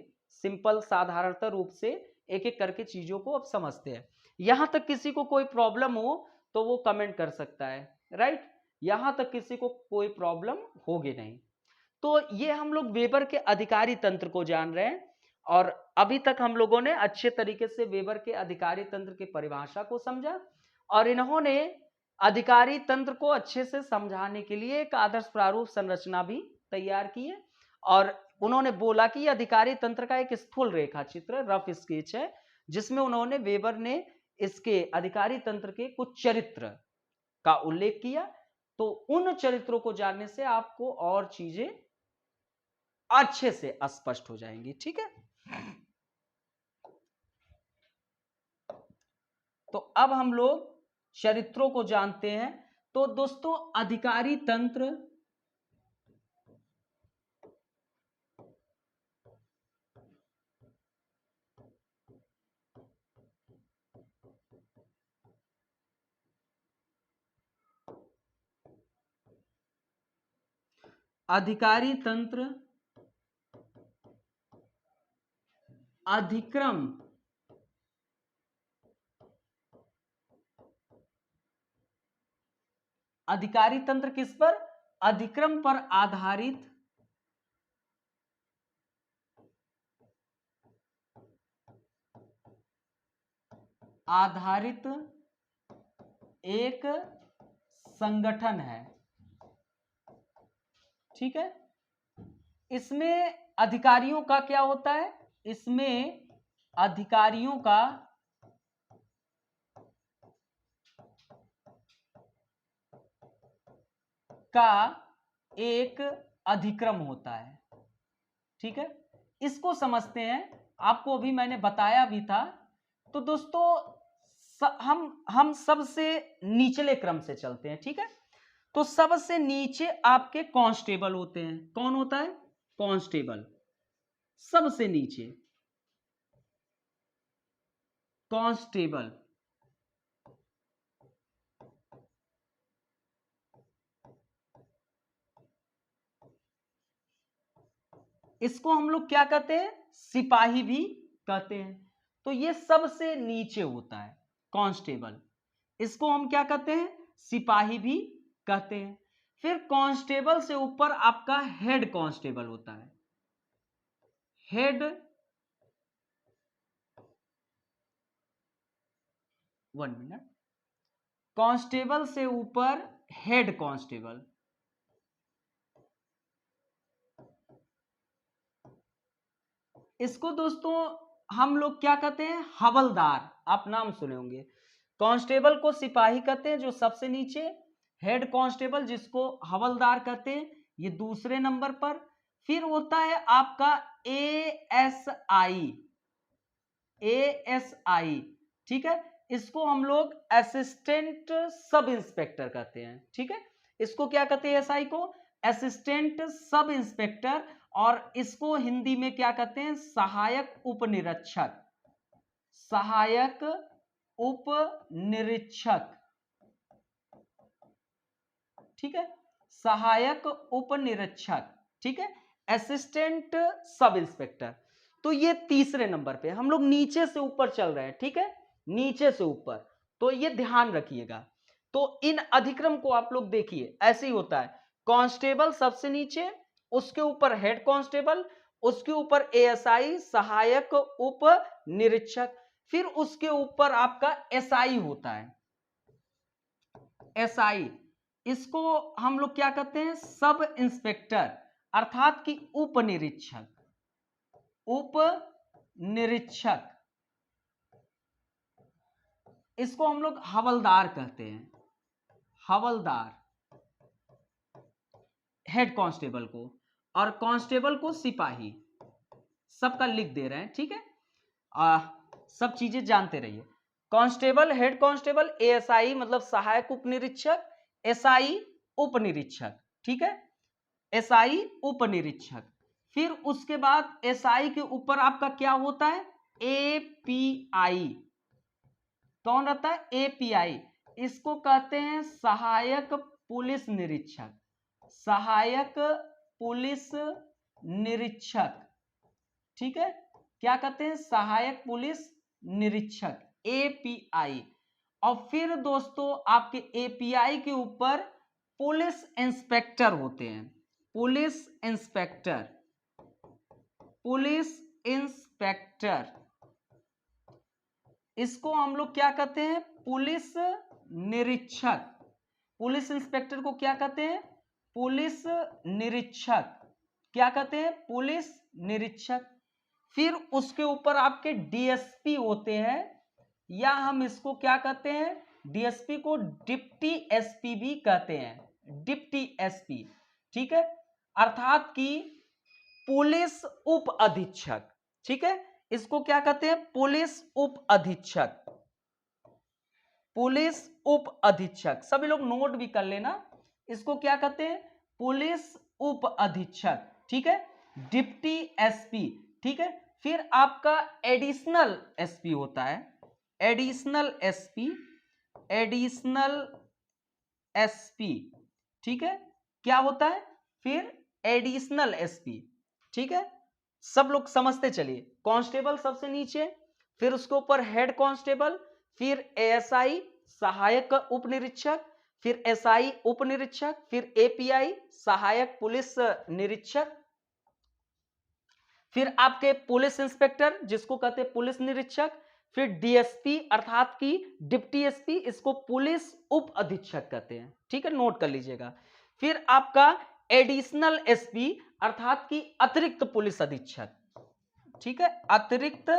सिंपल साधारणतः रूप से एक एक करके चीजों को अब समझते हैं। यहां तक किसी को कोई प्रॉब्लम हो तो वो कमेंट कर सकता है, राइट। यहां तक किसी को कोई प्रॉब्लम होगी नहीं। तो ये हम लोग वेबर के अधिकारी तंत्र को जान रहे हैं, और अभी तक हम लोगों ने अच्छे तरीके से वेबर के अधिकारी तंत्र की परिभाषा को समझा, और इन्होंने अधिकारी तंत्र को अच्छे से समझाने के लिए एक आदर्श प्रारूप संरचना भी तैयार की है। और उन्होंने बोला कि अधिकारी तंत्र का एक स्थूल रेखा चित्र, रफ स्केच है, जिसमें उन्होंने वेबर ने इसके अधिकारी तंत्र के कुछ चरित्र का उल्लेख किया। तो उन चरित्रों को जानने से आपको और चीजें अच्छे से स्पष्ट हो जाएंगी, ठीक है। तो अब हम लोग चरित्रों को जानते हैं। तो दोस्तों अधिकारी तंत्र अधिकारी तंत्र अधिक्रम अधिकारी तंत्र किस पर? अधिक्रम पर आधारित एक संगठन है, ठीक है। इसमें अधिकारियों का क्या होता है? इसमें अधिकारियों का एक अधिक्रम होता है, ठीक है। इसको समझते हैं, आपको अभी मैंने बताया भी था। तो दोस्तों हम सबसे निचले क्रम से चलते हैं, ठीक है। तो सबसे नीचे आपके कांस्टेबल होते हैं। कौन होता है? कांस्टेबल। सबसे नीचे कांस्टेबल। इसको हम लोग क्या कहते हैं? सिपाही भी कहते हैं। तो ये सबसे नीचे होता है कांस्टेबल। इसको हम क्या कहते हैं? सिपाही भी कहते हैं। फिर कांस्टेबल से ऊपर आपका हेड कांस्टेबल होता है। Head, 1 minute. कांस्टेबल से ऊपर हेड कांस्टेबल। इसको दोस्तों हम लोग क्या कहते हैं? हवलदार। आप नाम सुने होंगे। कांस्टेबल को सिपाही कहते हैं जो सबसे नीचे, हेड कांस्टेबल जिसको हवलदार कहते हैं ये दूसरे नंबर पर। फिर होता है आपका एएसआई। एएसआई, ठीक है। इसको हम लोग असिस्टेंट सब इंस्पेक्टर कहते हैं, ठीक है। इसको क्या कहते हैं? एसआई को असिस्टेंट सब इंस्पेक्टर। और इसको हिंदी में क्या कहते हैं? सहायक उप निरीक्षक। सहायक उप निरीक्षक, ठीक है। सहायक उप निरीक्षक, ठीक है। Assistant sub inspector. तो ये तीसरे नंबर पे। हम लोग नीचे से ऊपर चल रहे हैं, ठीक है, नीचे से ऊपर। तो ये ध्यान रखिएगा। तो इन अधिक्रम को आप लोग देखिए, ऐसे ही होता है। कांस्टेबल सबसे नीचे, उसके ऊपर हेड कांस्टेबल, उसके ऊपर एएसआई सहायक उप निरीक्षक, फिर उसके ऊपर आपका एसआई होता है। एसआई, इसको हम लोग क्या कहते हैं? सब इंस्पेक्टर, अर्थात कि उप निरीक्षक। उप निरीक्षक, इसको हम लोग हवलदार कहते हैं। हवलदार हेड कांस्टेबल को, और कांस्टेबल को सिपाही। सबका लिख दे रहे हैं, ठीक है। सब चीजें जानते रहिए। कांस्टेबल, हेड कांस्टेबल, एएसआई मतलब सहायक उप निरीक्षक, एसआई उप निरीक्षक, ठीक है। एसआई उप निरीक्षक। फिर उसके बाद एसआई के ऊपर आपका क्या होता है? एपीआई। कौन रहता है? एपीआई। इसको कहते हैं सहायक पुलिस निरीक्षक, सहायक पुलिस निरीक्षक, ठीक है, क्या कहते हैं, सहायक पुलिस निरीक्षक, एपीआई। और फिर दोस्तों आपके एपीआई के ऊपर पुलिस इंस्पेक्टर होते हैं, पुलिस इंस्पेक्टर, पुलिस इंस्पेक्टर, इसको हम लोग क्या कहते हैं, पुलिस निरीक्षक। पुलिस इंस्पेक्टर को क्या कहते हैं, पुलिस निरीक्षक, क्या कहते हैं, पुलिस निरीक्षक। फिर उसके ऊपर आपके डीएसपी होते हैं, या हम इसको क्या कहते हैं, डीएसपी को डिप्टी एसपी भी कहते हैं, डिप्टी एसपी, ठीक है, अर्थात कि पुलिस उप अधीक्षक, ठीक है, इसको क्या कहते हैं, पुलिस उप अधीक्षक, पुलिस उप अधीक्षक। सभी लोग नोट भी कर लेना, इसको क्या कहते हैं, पुलिस उप अधीक्षक, ठीक है, डिप्टी एसपी, ठीक है। फिर आपका एडिशनल एसपी होता है, एडिशनल एसपी, एडिशनल एसपी, ठीक है, क्या होता है, फिर एडिशनल एसपी, ठीक है, सब लोग समझते चलिए। कांस्टेबल सबसे नीचे, फिर उसके ऊपर हेड कांस्टेबल, फिर एएसआई सहायक उप निरीक्षक, फिर एसआई उप निरीक्षक, फिर एपीआई सहायक पुलिस निरीक्षक, फिर आपके पुलिस इंस्पेक्टर जिसको कहते हैं पुलिस निरीक्षक, फिर डीएसपी अर्थात की डिप्टी एसपी, इसको पुलिस उप अधीक्षक कहते हैं, ठीक है, नोट कर लीजिएगा। फिर आपका एडिशनल एसपी अर्थात की अतिरिक्त पुलिस अधीक्षक, ठीक है, अतिरिक्त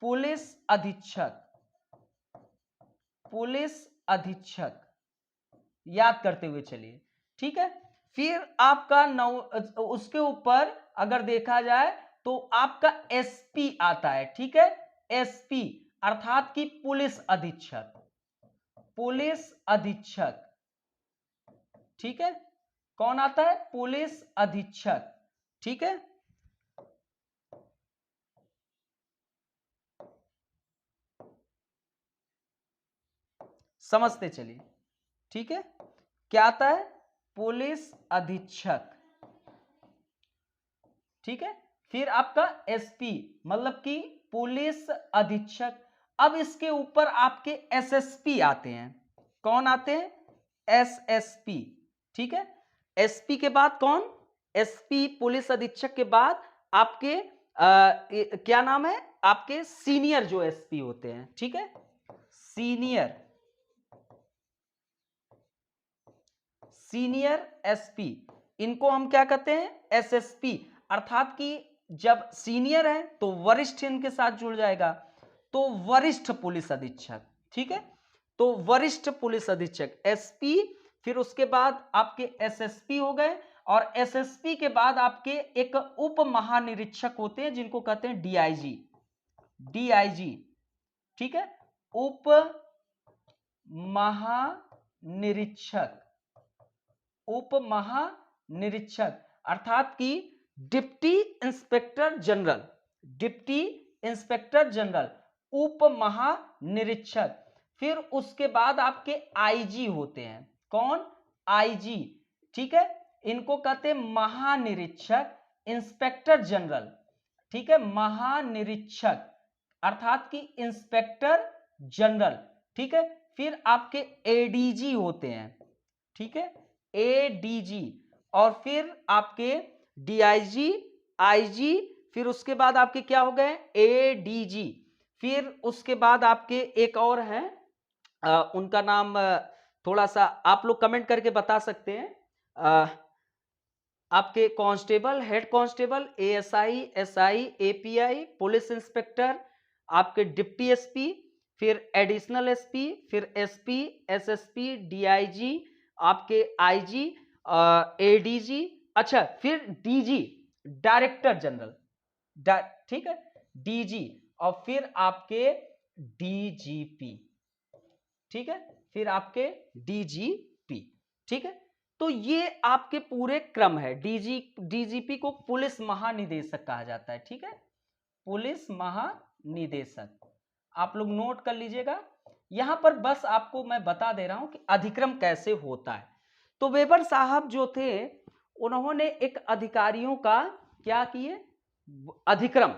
पुलिस अधीक्षक, पुलिस अधीक्षक, याद करते हुए चलिए, ठीक है। फिर आपका उसके ऊपर अगर देखा जाए तो आपका एसपी आता है, ठीक है, एसपी अर्थात की पुलिस अधीक्षक, पुलिस अधीक्षक, ठीक है, कौन आता है, पुलिस अधीक्षक, ठीक है। समझते चलिए, ठीक है, क्या आता है, पुलिस अधीक्षक, ठीक है। फिर आपका एसपी मतलब कि पुलिस अधीक्षक। अब इसके ऊपर आपके एसएसपी आते हैं, कौन आते हैं, एसएसपी, ठीक है। एसपी के बाद कौन, एसपी पुलिस अधीक्षक के बाद आपके क्या नाम है, आपके सीनियर जो एसपी होते हैं, ठीक है, सीनियर, सीनियर एसपी, इनको हम क्या कहते हैं, एसएसपी, अर्थात कि जब सीनियर है तो वरिष्ठ इनके साथ जुड़ जाएगा, तो वरिष्ठ पुलिस अधीक्षक, ठीक है, तो वरिष्ठ पुलिस अधीक्षक एसपी, फिर उसके बाद आपके एसएसपी हो गए, और एसएसपी के बाद आपके एक उप महानिरीक्षक होते हैं जिनको कहते हैं डीआईजी, डीआईजी, ठीक है, उप महानिरीक्षक, उप महानिरीक्षक अर्थात कि deputy inspector general, deputy inspector general, उप महानिरीक्षक। फिर उसके बाद आपके आईजी होते हैं, कौन, आईजी, ठीक है, इनको कहते हैं महानिरीक्षक, इंस्पेक्टर जनरल, ठीक है, महानिरीक्षक अर्थात कि इंस्पेक्टर जनरल, ठीक है। फिर आपके एडीजी होते हैं, ठीक है, एडीजी, और फिर आपके डीआईजी, आईजी, फिर उसके बाद आपके क्या हो गए, एडीजी। फिर उसके बाद आपके एक और हैं, उनका नाम थोड़ा सा आप लोग कमेंट करके बता सकते हैं, आपके constable, head constable, ASI, SI, API, police inspector, आपके डिप्टी एसपी, फिर एडिशनल एसपी, फिर एसपी, एसएसपी, डीआईजी, आपके आईजी, एडीजी, अच्छा, फिर डीजी, डायरेक्टर जनरल, ठीक है, डीजी, और फिर आपके डीजीपी, ठीक है, फिर आपके डीजीपी, ठीक है। तो ये आपके पूरे क्रम है। डीजीपी को पुलिस महानिदेशक कहा जाता है, ठीक है, पुलिस महानिदेशक। आप लोग नोट कर लीजिएगा। यहां पर बस आपको मैं बता दे रहा हूं कि अधिक्रम कैसे होता है। तो वेबर साहब जो थे उन्होंने एक अधिकारियों का क्या किए, अधिक्रम।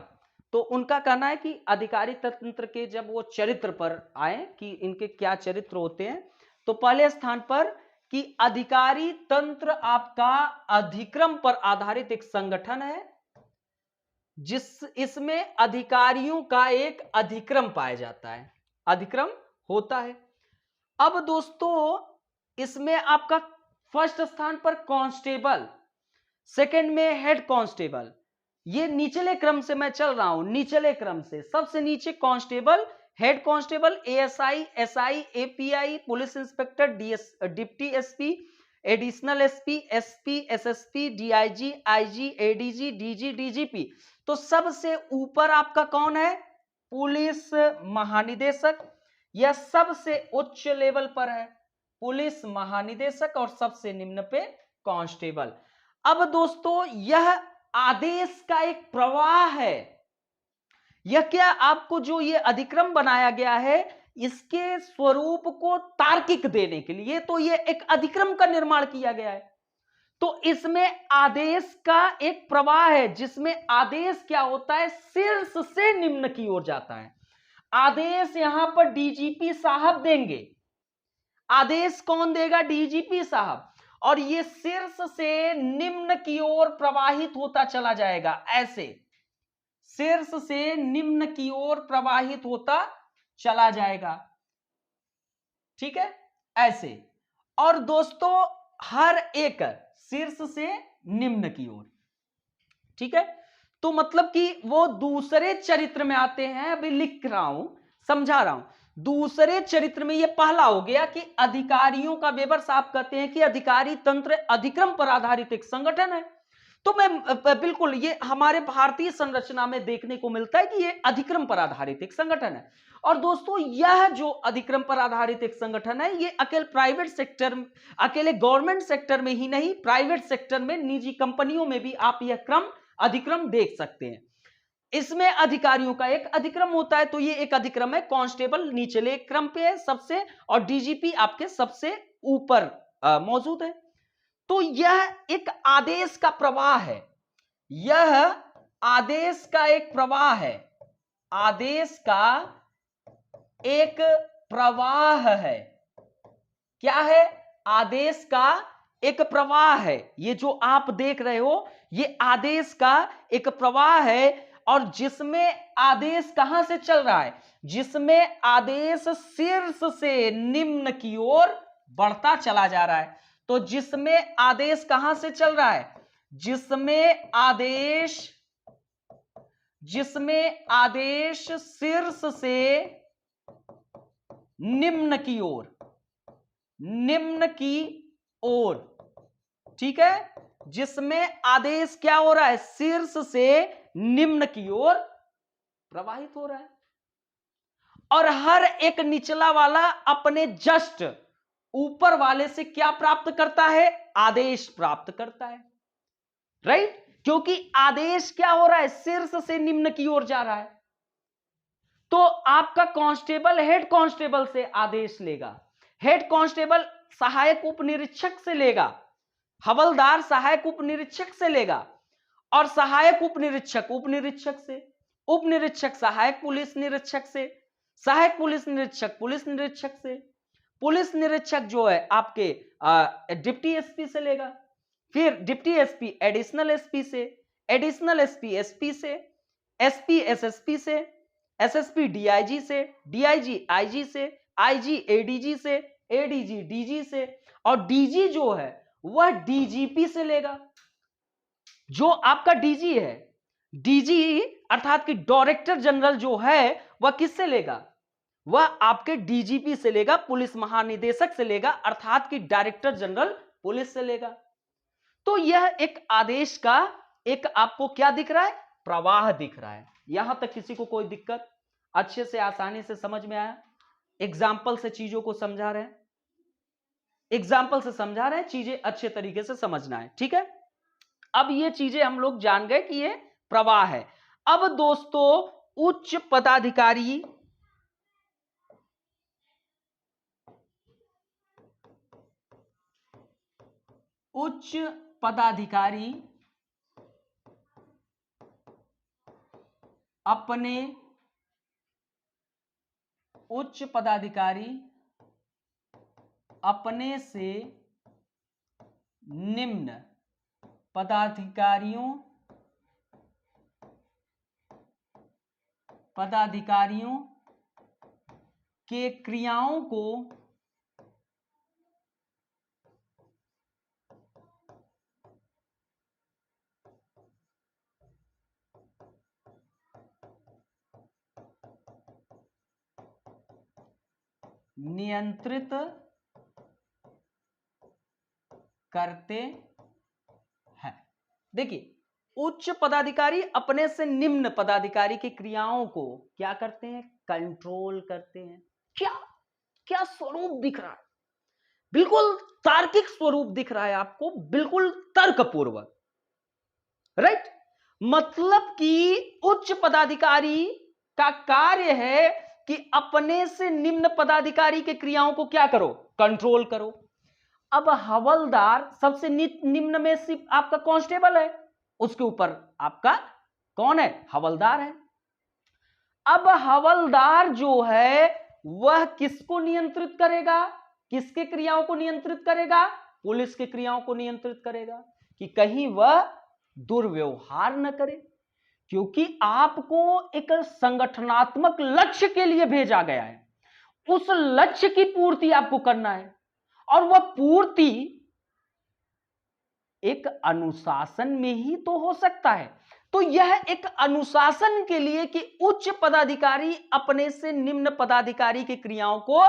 तो उनका कहना है कि अधिकारी तंत्र के जब वो चरित्र पर आए कि इनके क्या चरित्र होते हैं, तो पहले स्थान पर कि अधिकारी तंत्र आपका अधिक्रम पर आधारित एक संगठन है, जिस इसमें अधिकारियों का एक अधिक्रम पाया जाता है, अधिक्रम होता है। अब दोस्तों इसमें आपका फर्स्ट स्थान पर कांस्टेबल, सेकंड में हेड कांस्टेबल, ये निचले क्रम से मैं चल रहा हूं, निचले क्रम से सबसे नीचे constable, head constable, ASI, SI, API, police inspector, deputy SP, additional SP, SP, SSP, DIG, IG, ADG, DG, DGP. तो सबसे ऊपर आपका कौन है, पुलिस महानिदेशक। यह सबसे उच्च लेवल पर है पुलिस महानिदेशक, और सबसे निम्न पे कांस्टेबल। अब दोस्तों यह आदेश का एक प्रवाह है। यह क्या आपको जो ये अधिक्रम बनाया गया है इसके स्वरूप को तार्किक देने के लिए तो ये एक अधिक्रम का निर्माण किया गया है। तो इसमें आदेश का एक प्रवाह है जिसमें आदेश क्या होता है, शीर्ष से निम्न की ओर जाता है। आदेश यहां पर डीजीपी साहब देंगे, आदेश कौन देगा, डीजीपी साहब, और ये शीर्ष से निम्न की ओर प्रवाहित होता चला जाएगा, ऐसे शीर्ष से निम्न की ओर प्रवाहित होता चला जाएगा, ठीक है, ऐसे। और दोस्तों हर एक शीर्ष से निम्न की ओर, ठीक है। तो मतलब कि वो दूसरे चरित्र में आते हैं, अभी लिख रहा हूं, समझा रहा हूं। दूसरे चरित्र में ये पहला हो गया कि अधिकारियों का, वेबर साहब कहते हैं कि अधिकारी तंत्र अधिक्रम पर आधारित एक संगठन है। तो मैं बिल्कुल, ये हमारे भारतीय संरचना में देखने को मिलता है कि ये अधिक्रम पर आधारित एक संगठन है। और दोस्तों यह जो अधिक्रम पर आधारित एक संगठन है ये अकेले प्राइवेट सेक्टर, अकेले गवर्नमेंट सेक्टर में ही नहीं, प्राइवेट सेक्टर में, निजी कंपनियों में भी आप यह क्रम अधिक्रम देख सकते हैं। इसमें अधिकारियों का एक अधिक्रम होता है, तो ये एक अधिक्रम है। कांस्टेबल निचले क्रम पे है सबसे, और डीजीपी आपके सबसे ऊपर मौजूद है। तो यह एक आदेश का प्रवाह है, यह आदेश का एक प्रवाह है, आदेश का एक प्रवाह है। क्या है, आदेश का एक प्रवाह है। ये जो आप देख रहे हो ये आदेश का एक प्रवाह है, और जिसमें आदेश कहां से चल रहा है, जिसमें आदेश शीर्ष से निम्न की ओर बढ़ता चला जा रहा है। तो जिसमें आदेश कहां से चल रहा है, जिसमें आदेश शीर्ष से निम्न की ओर, निम्न की ओर, ठीक है, जिसमें आदेश क्या हो रहा है, शीर्ष से निम्न की ओर प्रवाहित हो रहा है। और हर एक निचला वाला अपने जस्ट ऊपर वाले से क्या प्राप्त करता है, आदेश प्राप्त करता है, राइट। क्योंकि आदेश क्या हो रहा है, शीर्ष से निम्न की ओर जा रहा है। तो आपका कांस्टेबल हेड कांस्टेबल से आदेश लेगा, हेड कांस्टेबल सहायक उप निरीक्षक से लेगा, हवलदार सहायक उप निरीक्षक से लेगा, और सहायक उप निरीक्षक से, उप निरीक्षक सहायक पुलिस निरीक्षक से, सहायक पुलिस निरीक्षक से, पुलिस निरीक्षक जो है आपके डिप्टी एसपी से लेगा, फिर डिप्टी एसपी एडिशनल एसपी से, एडिशनल एसपी एसपी से, एसपी एसएसपी से, एसएसपी डीआईजी से, डीआईजी आईजी से, आईजी एडीजी से, एडीजी डीजी से, और डीजी जो है वह डीजीपी से लेगा। जो आपका डीजी है, डीजी अर्थात कि डायरेक्टर जनरल जो है वह किससे लेगा, वह आपके डीजीपी से लेगा, पुलिस महानिदेशक से लेगा, अर्थात कि डायरेक्टर जनरल पुलिस से लेगा। तो यह एक आदेश का एक आपको क्या दिख रहा है, प्रवाह दिख रहा है। यहां तक किसी को कोई दिक्कत, अच्छे से आसानी से समझ में आया? एग्जाम्पल से चीजों को समझा रहे हैं, एग्जाम्पल से समझा रहे हैं, चीजें अच्छे तरीके से समझना है, ठीक है। अब ये चीजें हम लोग जान गए कि ये प्रवाह है। अब दोस्तों उच्च पदाधिकारी उच्च पदाधिकारी अपने से निम्न पदाधिकारियों के क्रियाओं को नियंत्रित करते हैं। देखिए, उच्च पदाधिकारी अपने से निम्न पदाधिकारी की क्रियाओं को क्या करते हैं? कंट्रोल करते हैं। क्या क्या स्वरूप दिख रहा है, बिल्कुल तार्किक स्वरूप दिख रहा है आपको, बिल्कुल तर्कपूर्वक, राइट। मतलब कि उच्च पदाधिकारी का कार्य है कि अपने से निम्न पदाधिकारी के क्रियाओं को क्या करो? कंट्रोल करो। अब हवलदार सबसे निम्न में सिर्फ आपका कांस्टेबल है, उसके ऊपर आपका कौन है? हवलदार है। अब हवलदार जो है वह किसको नियंत्रित करेगा? किसके क्रियाओं को नियंत्रित करेगा? पुलिस के क्रियाओं को नियंत्रित करेगा कि कहीं वह दुर्व्यवहार न करे, क्योंकि आपको एक संगठनात्मक लक्ष्य के लिए भेजा गया है। उस लक्ष्य की पूर्ति आपको करना है, और वह पूर्ति एक अनुशासन में ही तो हो सकता है। तो यह एक अनुशासन के लिए कि उच्च पदाधिकारी अपने से निम्न पदाधिकारी की क्रियाओं को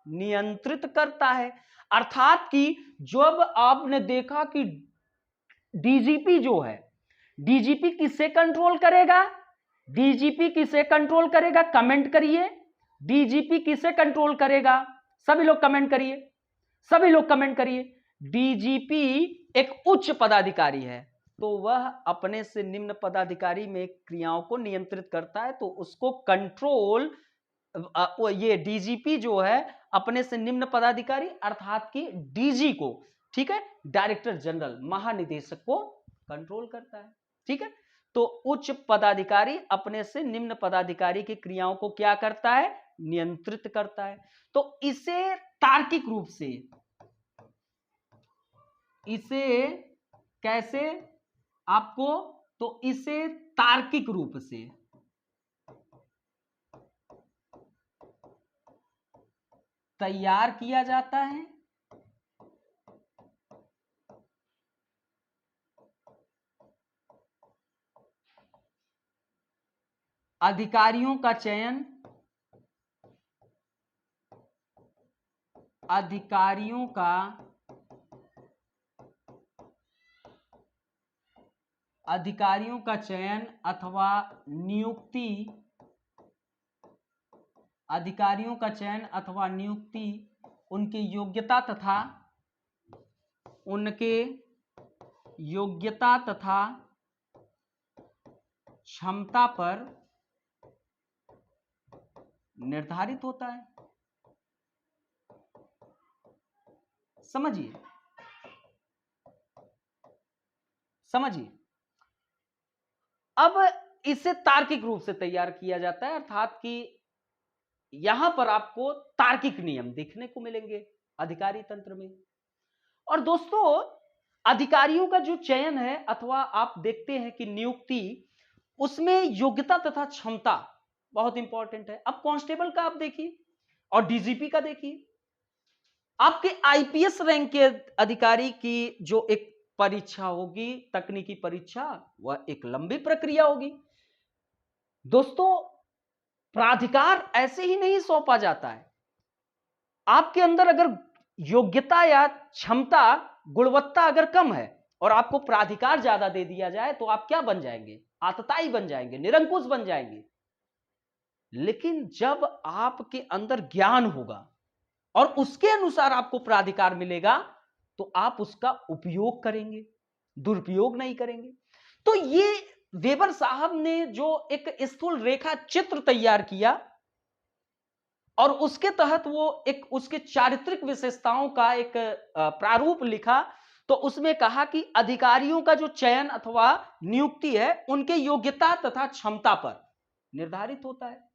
नियंत्रित करता है। अर्थात कि जब आपने देखा कि डीजीपी जो है, डीजीपी किसे कंट्रोल करेगा? डीजीपी किसे कंट्रोल करेगा? कमेंट करिए, डीजीपी किसे कंट्रोल करेगा? सभी लोग कमेंट करिए, सभी लोग कमेंट करिए। डीजीपी एक उच्च पदाधिकारी है, तो वह अपने से निम्न पदाधिकारी में क्रियाओं को नियंत्रित करता है, तो उसको कंट्रोल, ये डीजीपी जो है अपने से निम्न पदाधिकारी अर्थात कि डीजी को, ठीक है, डायरेक्टर जनरल, महानिदेशक को कंट्रोल करता है। ठीक है, तो उच्च पदाधिकारी अपने से निम्न पदाधिकारी की क्रियाओं को क्या करता है? नियंत्रित करता है। तो इसे तार्किक रूप से, इसे कैसे आपको, तो इसे तार्किक रूप से तैयार किया जाता है। अधिकारियों का चयन, अधिकारियों का चयन अथवा नियुक्ति, अधिकारियों का चयन अथवा नियुक्ति उनकी योग्यता तथा क्षमता पर निर्धारित होता है। समझिए, अब इसे तार्किक रूप से तैयार किया जाता है, अर्थात कि यहां पर आपको तार्किक नियम देखने को मिलेंगे अधिकारी तंत्र में। और दोस्तों, अधिकारियों का जो चयन है अथवा आप देखते हैं कि नियुक्ति, उसमें योग्यता तथा क्षमता बहुत इंपॉर्टेंट है। अब कांस्टेबल का आप देखिए और डीजीपी का देखिए, आपके आईपीएस रैंक के अधिकारी की जो एक परीक्षा होगी, तकनीकी परीक्षा, वह एक लंबी प्रक्रिया होगी। दोस्तों, प्राधिकार ऐसे ही नहीं सौंपा जाता है। आपके अंदर अगर योग्यता या क्षमता, गुणवत्ता अगर कम है और आपको प्राधिकार ज्यादा दे दिया जाए, तो आप क्या बन जाएंगे? आतताई बन जाएंगे, निरंकुश बन जाएंगे। लेकिन जब आपके अंदर ज्ञान होगा और उसके अनुसार आपको प्राधिकार मिलेगा, तो आप उसका उपयोग करेंगे, दुरुपयोग नहीं करेंगे। तो ये वेबर साहब ने जो एक स्थूल रेखा चित्र तैयार किया और उसके तहत वो एक उसके चारित्रिक विशेषताओं का एक प्रारूप लिखा, तो उसमें कहा कि अधिकारियों का जो चयन अथवा नियुक्ति है उनके योग्यता तथा क्षमता पर निर्धारित होता है।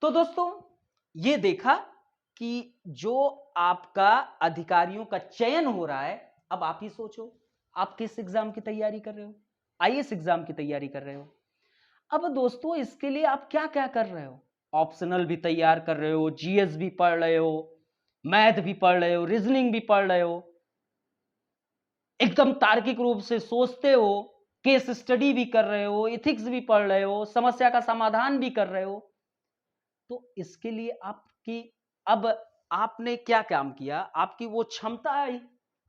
तो दोस्तों ये देखा कि जो आपका अधिकारियों का चयन हो रहा है, अब आप ही सोचो आप किस एग्जाम की तैयारी कर रहे हो, आईएएस एग्जाम की तैयारी कर रहे हो। अब दोस्तों इसके लिए आप क्या क्या कर रहे हो, ऑप्शनल भी तैयार कर रहे हो, जीएस भी पढ़ रहे हो, मैथ भी पढ़ रहे हो, रीजनिंग भी पढ़ रहे हो, एकदम तार्किक रूप से सोचते हो, केस स्टडी भी कर रहे हो, इथिक्स भी पढ़ रहे हो, समस्या का समाधान भी कर रहे हो। तो इसके लिए आपकी अब आपने क्या काम किया, आपकी वो क्षमता आई,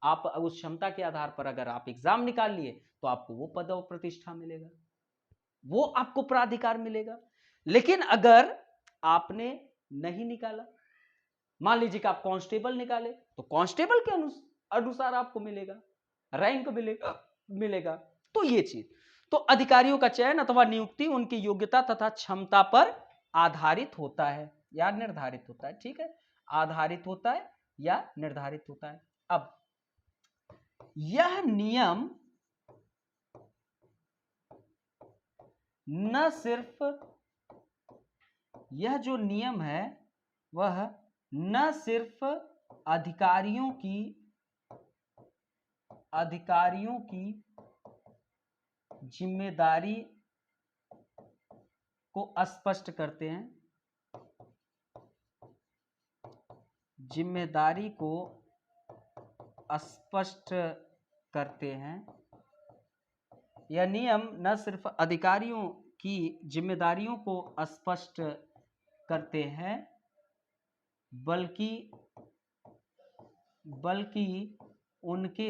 आप उस क्षमता के आधार पर अगर आप एग्जाम निकाल लिए तो आपको वो पद और प्रतिष्ठा मिलेगा, वो आपको प्राधिकार मिलेगा। लेकिन अगर आपने नहीं निकाला, मान लीजिए कि आप कांस्टेबल निकाले तो कांस्टेबल के अनुसार आपको मिलेगा, रैंक मिलेगा। तो ये चीज, तो अधिकारियों का चयन अथवा नियुक्ति उनकी योग्यता तथा क्षमता पर आधारित होता है या निर्धारित होता है। ठीक है, आधारित होता है या निर्धारित होता है। अब यह नियम न सिर्फ, यह जो नियम है वह न सिर्फ अधिकारियों की जिम्मेदारी को स्पष्ट करते हैं, जिम्मेदारी को स्पष्ट करते हैं। यह नियम न सिर्फ अधिकारियों की जिम्मेदारियों को स्पष्ट करते हैं बल्कि उनके,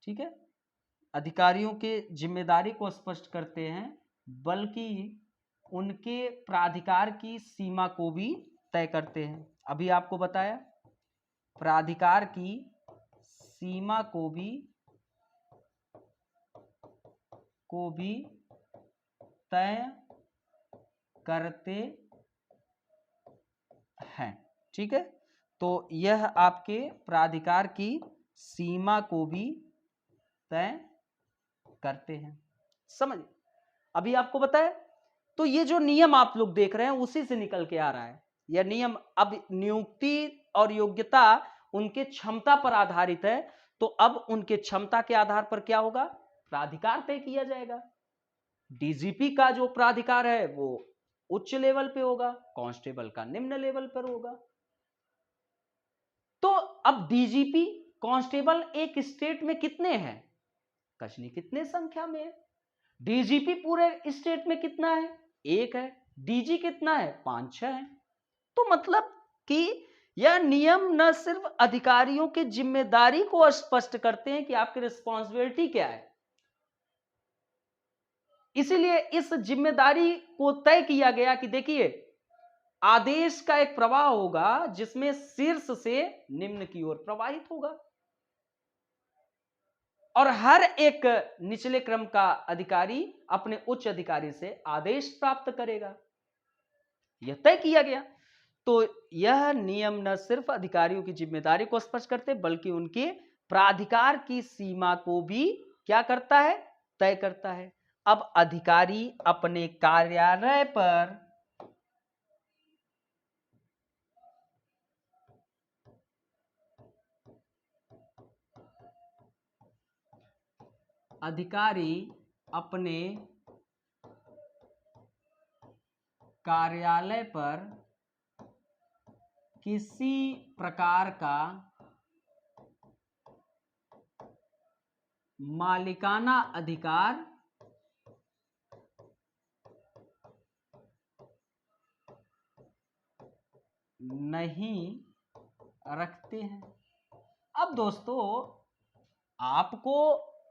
ठीक है, अधिकारियों के जिम्मेदारी को स्पष्ट करते हैं बल्कि उनके प्राधिकार की सीमा को भी तय करते हैं। अभी आपको बताया प्राधिकार की सीमा को भी तय करते हैं। ठीक है, तो यह आपके प्राधिकार की सीमा को भी तय करते हैं। समझ, अभी आपको बताया। तो ये जो नियम आप लोग देख रहे हैं उसी से निकल के आ रहा है यह नियम। अब नियुक्ति और योग्यता उनके क्षमता पर आधारित है, तो अब उनके क्षमता के आधार पर क्या होगा, प्राधिकार तय किया जाएगा। डीजीपी का जो प्राधिकार है वो उच्च लेवल पे होगा, कांस्टेबल का निम्न लेवल पर होगा। तो अब डीजीपी कांस्टेबल एक स्टेट में कितने हैं, कचनी कितने संख्या में है, डीजीपी पूरे स्टेट में कितना है, एक है, डीजी कितना है, 5-6 है। तो मतलब कि यह नियम न सिर्फ अधिकारियों की जिम्मेदारी को स्पष्ट करते हैं कि आपकी रिस्पॉन्सिबिलिटी क्या है, इसीलिए इस जिम्मेदारी को तय किया गया कि देखिए आदेश का एक प्रवाह होगा जिसमें शीर्ष से निम्न की ओर प्रवाहित होगा और हर एक निचले क्रम का अधिकारी अपने उच्च अधिकारी से आदेश प्राप्त करेगा, यह तय किया गया। तो यह नियम न सिर्फ अधिकारियों की जिम्मेदारी को स्पष्ट करते बल्कि उनके प्राधिकार की सीमा को भी क्या करता है, तय करता है। अब अधिकारी अपने कार्यालय पर अधिकारी अपने कार्यालय पर किसी प्रकार का मालिकाना अधिकार नहीं रखते हैं। अब दोस्तों आपको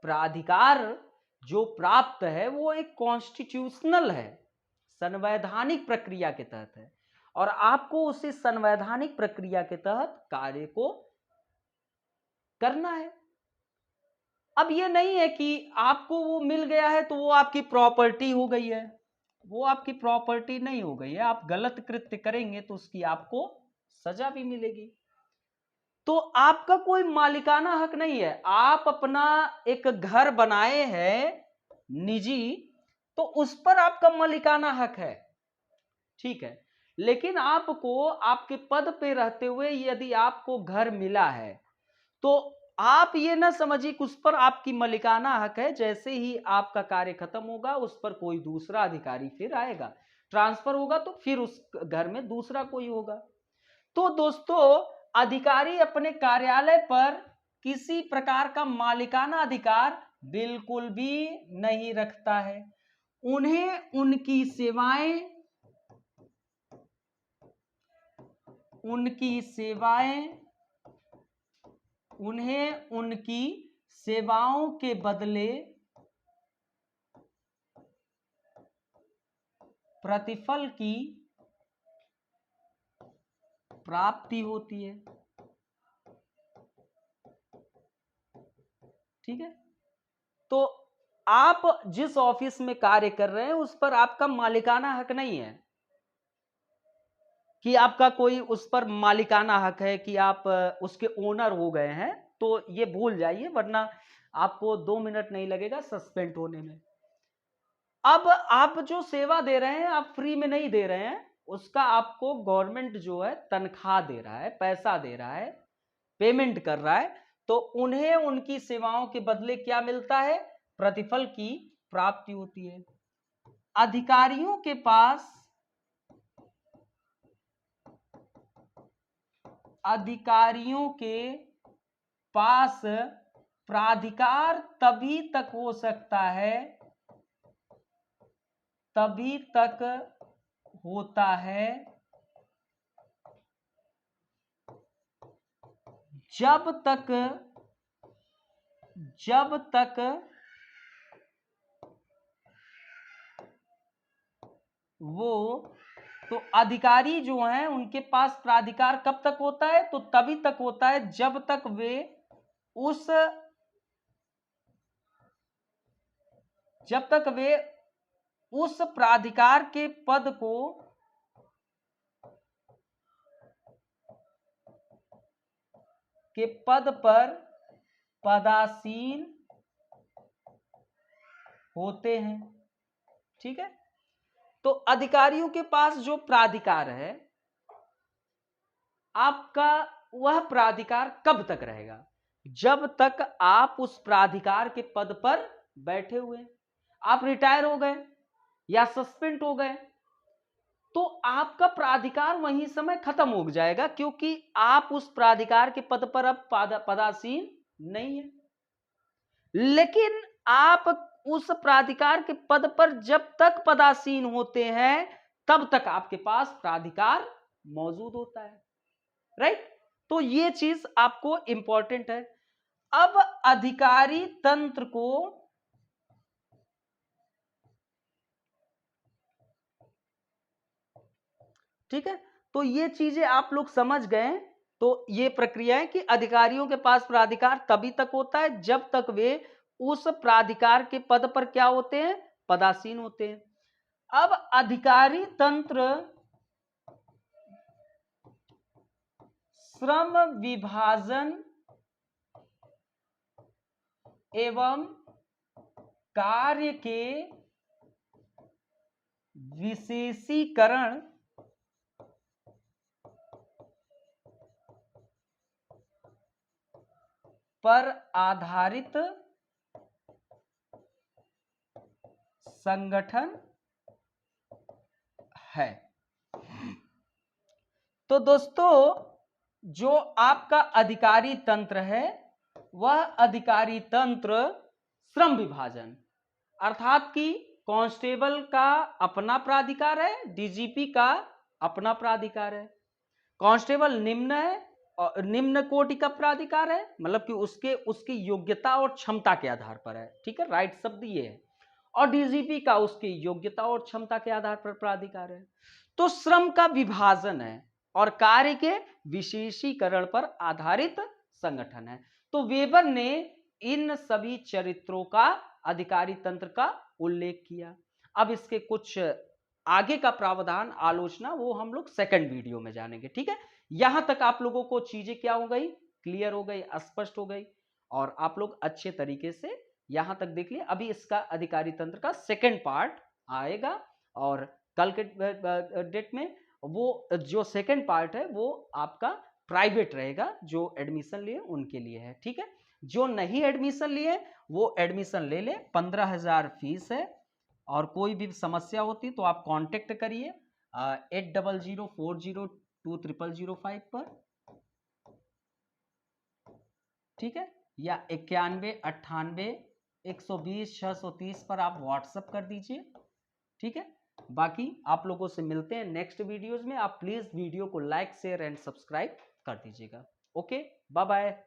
प्राधिकार जो प्राप्त है वो एक कॉन्स्टिट्यूशनल है, संवैधानिक प्रक्रिया के तहत है और आपको उसी संवैधानिक प्रक्रिया के तहत कार्य को करना है। अब ये नहीं है कि आपको वो मिल गया है तो वो आपकी प्रॉपर्टी हो गई है, वो आपकी प्रॉपर्टी नहीं हो गई है। आप गलत कृत्य करेंगे तो उसकी आपको सजा भी मिलेगी। तो आपका कोई मालिकाना हक नहीं है। आप अपना एक घर बनाए हैं निजी, तो उस पर आपका मालिकाना हक है, ठीक है। लेकिन आपको आपके पद पे रहते हुए यदि आपको घर मिला है तो आप ये ना समझिए कि उस पर आपकी मालिकाना हक है। जैसे ही आपका कार्य खत्म होगा उस पर कोई दूसरा अधिकारी फिर आएगा, ट्रांसफर होगा तो फिर उस घर में दूसरा कोई होगा। तो दोस्तों, अधिकारी अपने कार्यालय पर किसी प्रकार का मालिकाना अधिकार बिल्कुल भी नहीं रखता है। उन्हें उनकी सेवाएं उन्हें उनकी सेवाओं के बदले प्रतिफल की प्राप्ति होती है, ठीक है। तो आप जिस ऑफिस में कार्य कर रहे हैं उस पर आपका मालिकाना हक नहीं है कि आपका कोई उस पर मालिकाना हक है कि आप उसके ओनर हो गए हैं, तो ये भूल जाइए, वरना आपको 2 मिनट नहीं लगेगा सस्पेंड होने में। अब आप जो सेवा दे रहे हैं आप फ्री में नहीं दे रहे हैं, उसका आपको गवर्नमेंट जो है तनख्वाह दे रहा है, पैसा दे रहा है, पेमेंट कर रहा है। तो उन्हें उनकी सेवाओं के बदले क्या मिलता है? प्रतिफल की प्राप्ति होती है। अधिकारियों के पास प्राधिकार तभी तक हो सकता है, तभी तक होता है जब तक वो, तो अधिकारी जो हैं उनके पास प्राधिकार कब तक होता है? तो तभी तक होता है जब तक वे उस प्राधिकार के पद पर पदासीन होते हैं, ठीक है। तो अधिकारियों के पास जो प्राधिकार है, आपका वह प्राधिकार कब तक रहेगा? जब तक आप उस प्राधिकार के पद पर बैठे हुए, आप रिटायर हो गए या सस्पेंड हो गए तो आपका प्राधिकार वहीं समय खत्म हो जाएगा, क्योंकि आप उस प्राधिकार के पद पर अब पदासीन नहीं है। लेकिन आप उस प्राधिकार के पद पर जब तक पदासीन होते हैं तब तक आपके पास प्राधिकार मौजूद होता है, राइट। तो ये चीज आपको इंपॉर्टेंट है। अब अधिकारी तंत्र को ठीक है, तो ये चीजें आप लोग समझ गए। तो ये प्रक्रिया है कि अधिकारियों के पास प्राधिकार तभी तक होता है जब तक वे उस प्राधिकार के पद पर क्या होते हैं? पदासीन होते हैं। अब अधिकारी तंत्र श्रम विभाजन एवं कार्य के विशेषीकरण पर आधारित संगठन है। तो दोस्तों, जो आपका अधिकारी तंत्र है वह अधिकारी तंत्र श्रम विभाजन, अर्थात कि कांस्टेबल का अपना प्राधिकार है, डीजीपी का अपना प्राधिकार है। कांस्टेबल निम्न है और निम्न कोटि का प्राधिकार है, मतलब कि उसकी योग्यता और क्षमता के आधार पर है, ठीक है, राइट शब्द ये है। और डीजीपी का उसकी योग्यता और क्षमता के आधार पर प्राधिकार है। तो श्रम का विभाजन है और कार्य के विशेषीकरण पर आधारित संगठन है। तो वेबर ने इन सभी चरित्रों का अधिकारी तंत्र का उल्लेख किया। अब इसके कुछ आगे का प्रावधान, आलोचना, वो हम लोग सेकंड वीडियो में जानेंगे, ठीक है। यहां तक आप लोगों को चीजें क्या हो गई? क्लियर हो गई, स्पष्ट हो गई, और आप लोग अच्छे तरीके से यहां तक देख लिए। अभी इसका अधिकारी तंत्र का सेकंड पार्ट आएगा, और कल के डेट में वो जो सेकंड पार्ट है वो आपका प्राइवेट रहेगा, जो एडमिशन लिए उनके लिए है, ठीक है। जो नहीं एडमिशन लिए वो एडमिशन ले ले, 15,000 फीस है, और कोई भी समस्या होती तो आप कांटेक्ट करिए 8004020005 पर, ठीक है, या 9198120630 पर आप व्हाट्सएप कर दीजिए, ठीक है। बाकी आप लोगों से मिलते हैं नेक्स्ट वीडियोज में। आप प्लीज वीडियो को लाइक शेयर एंड सब्सक्राइब कर दीजिएगा। Okay, bye bye.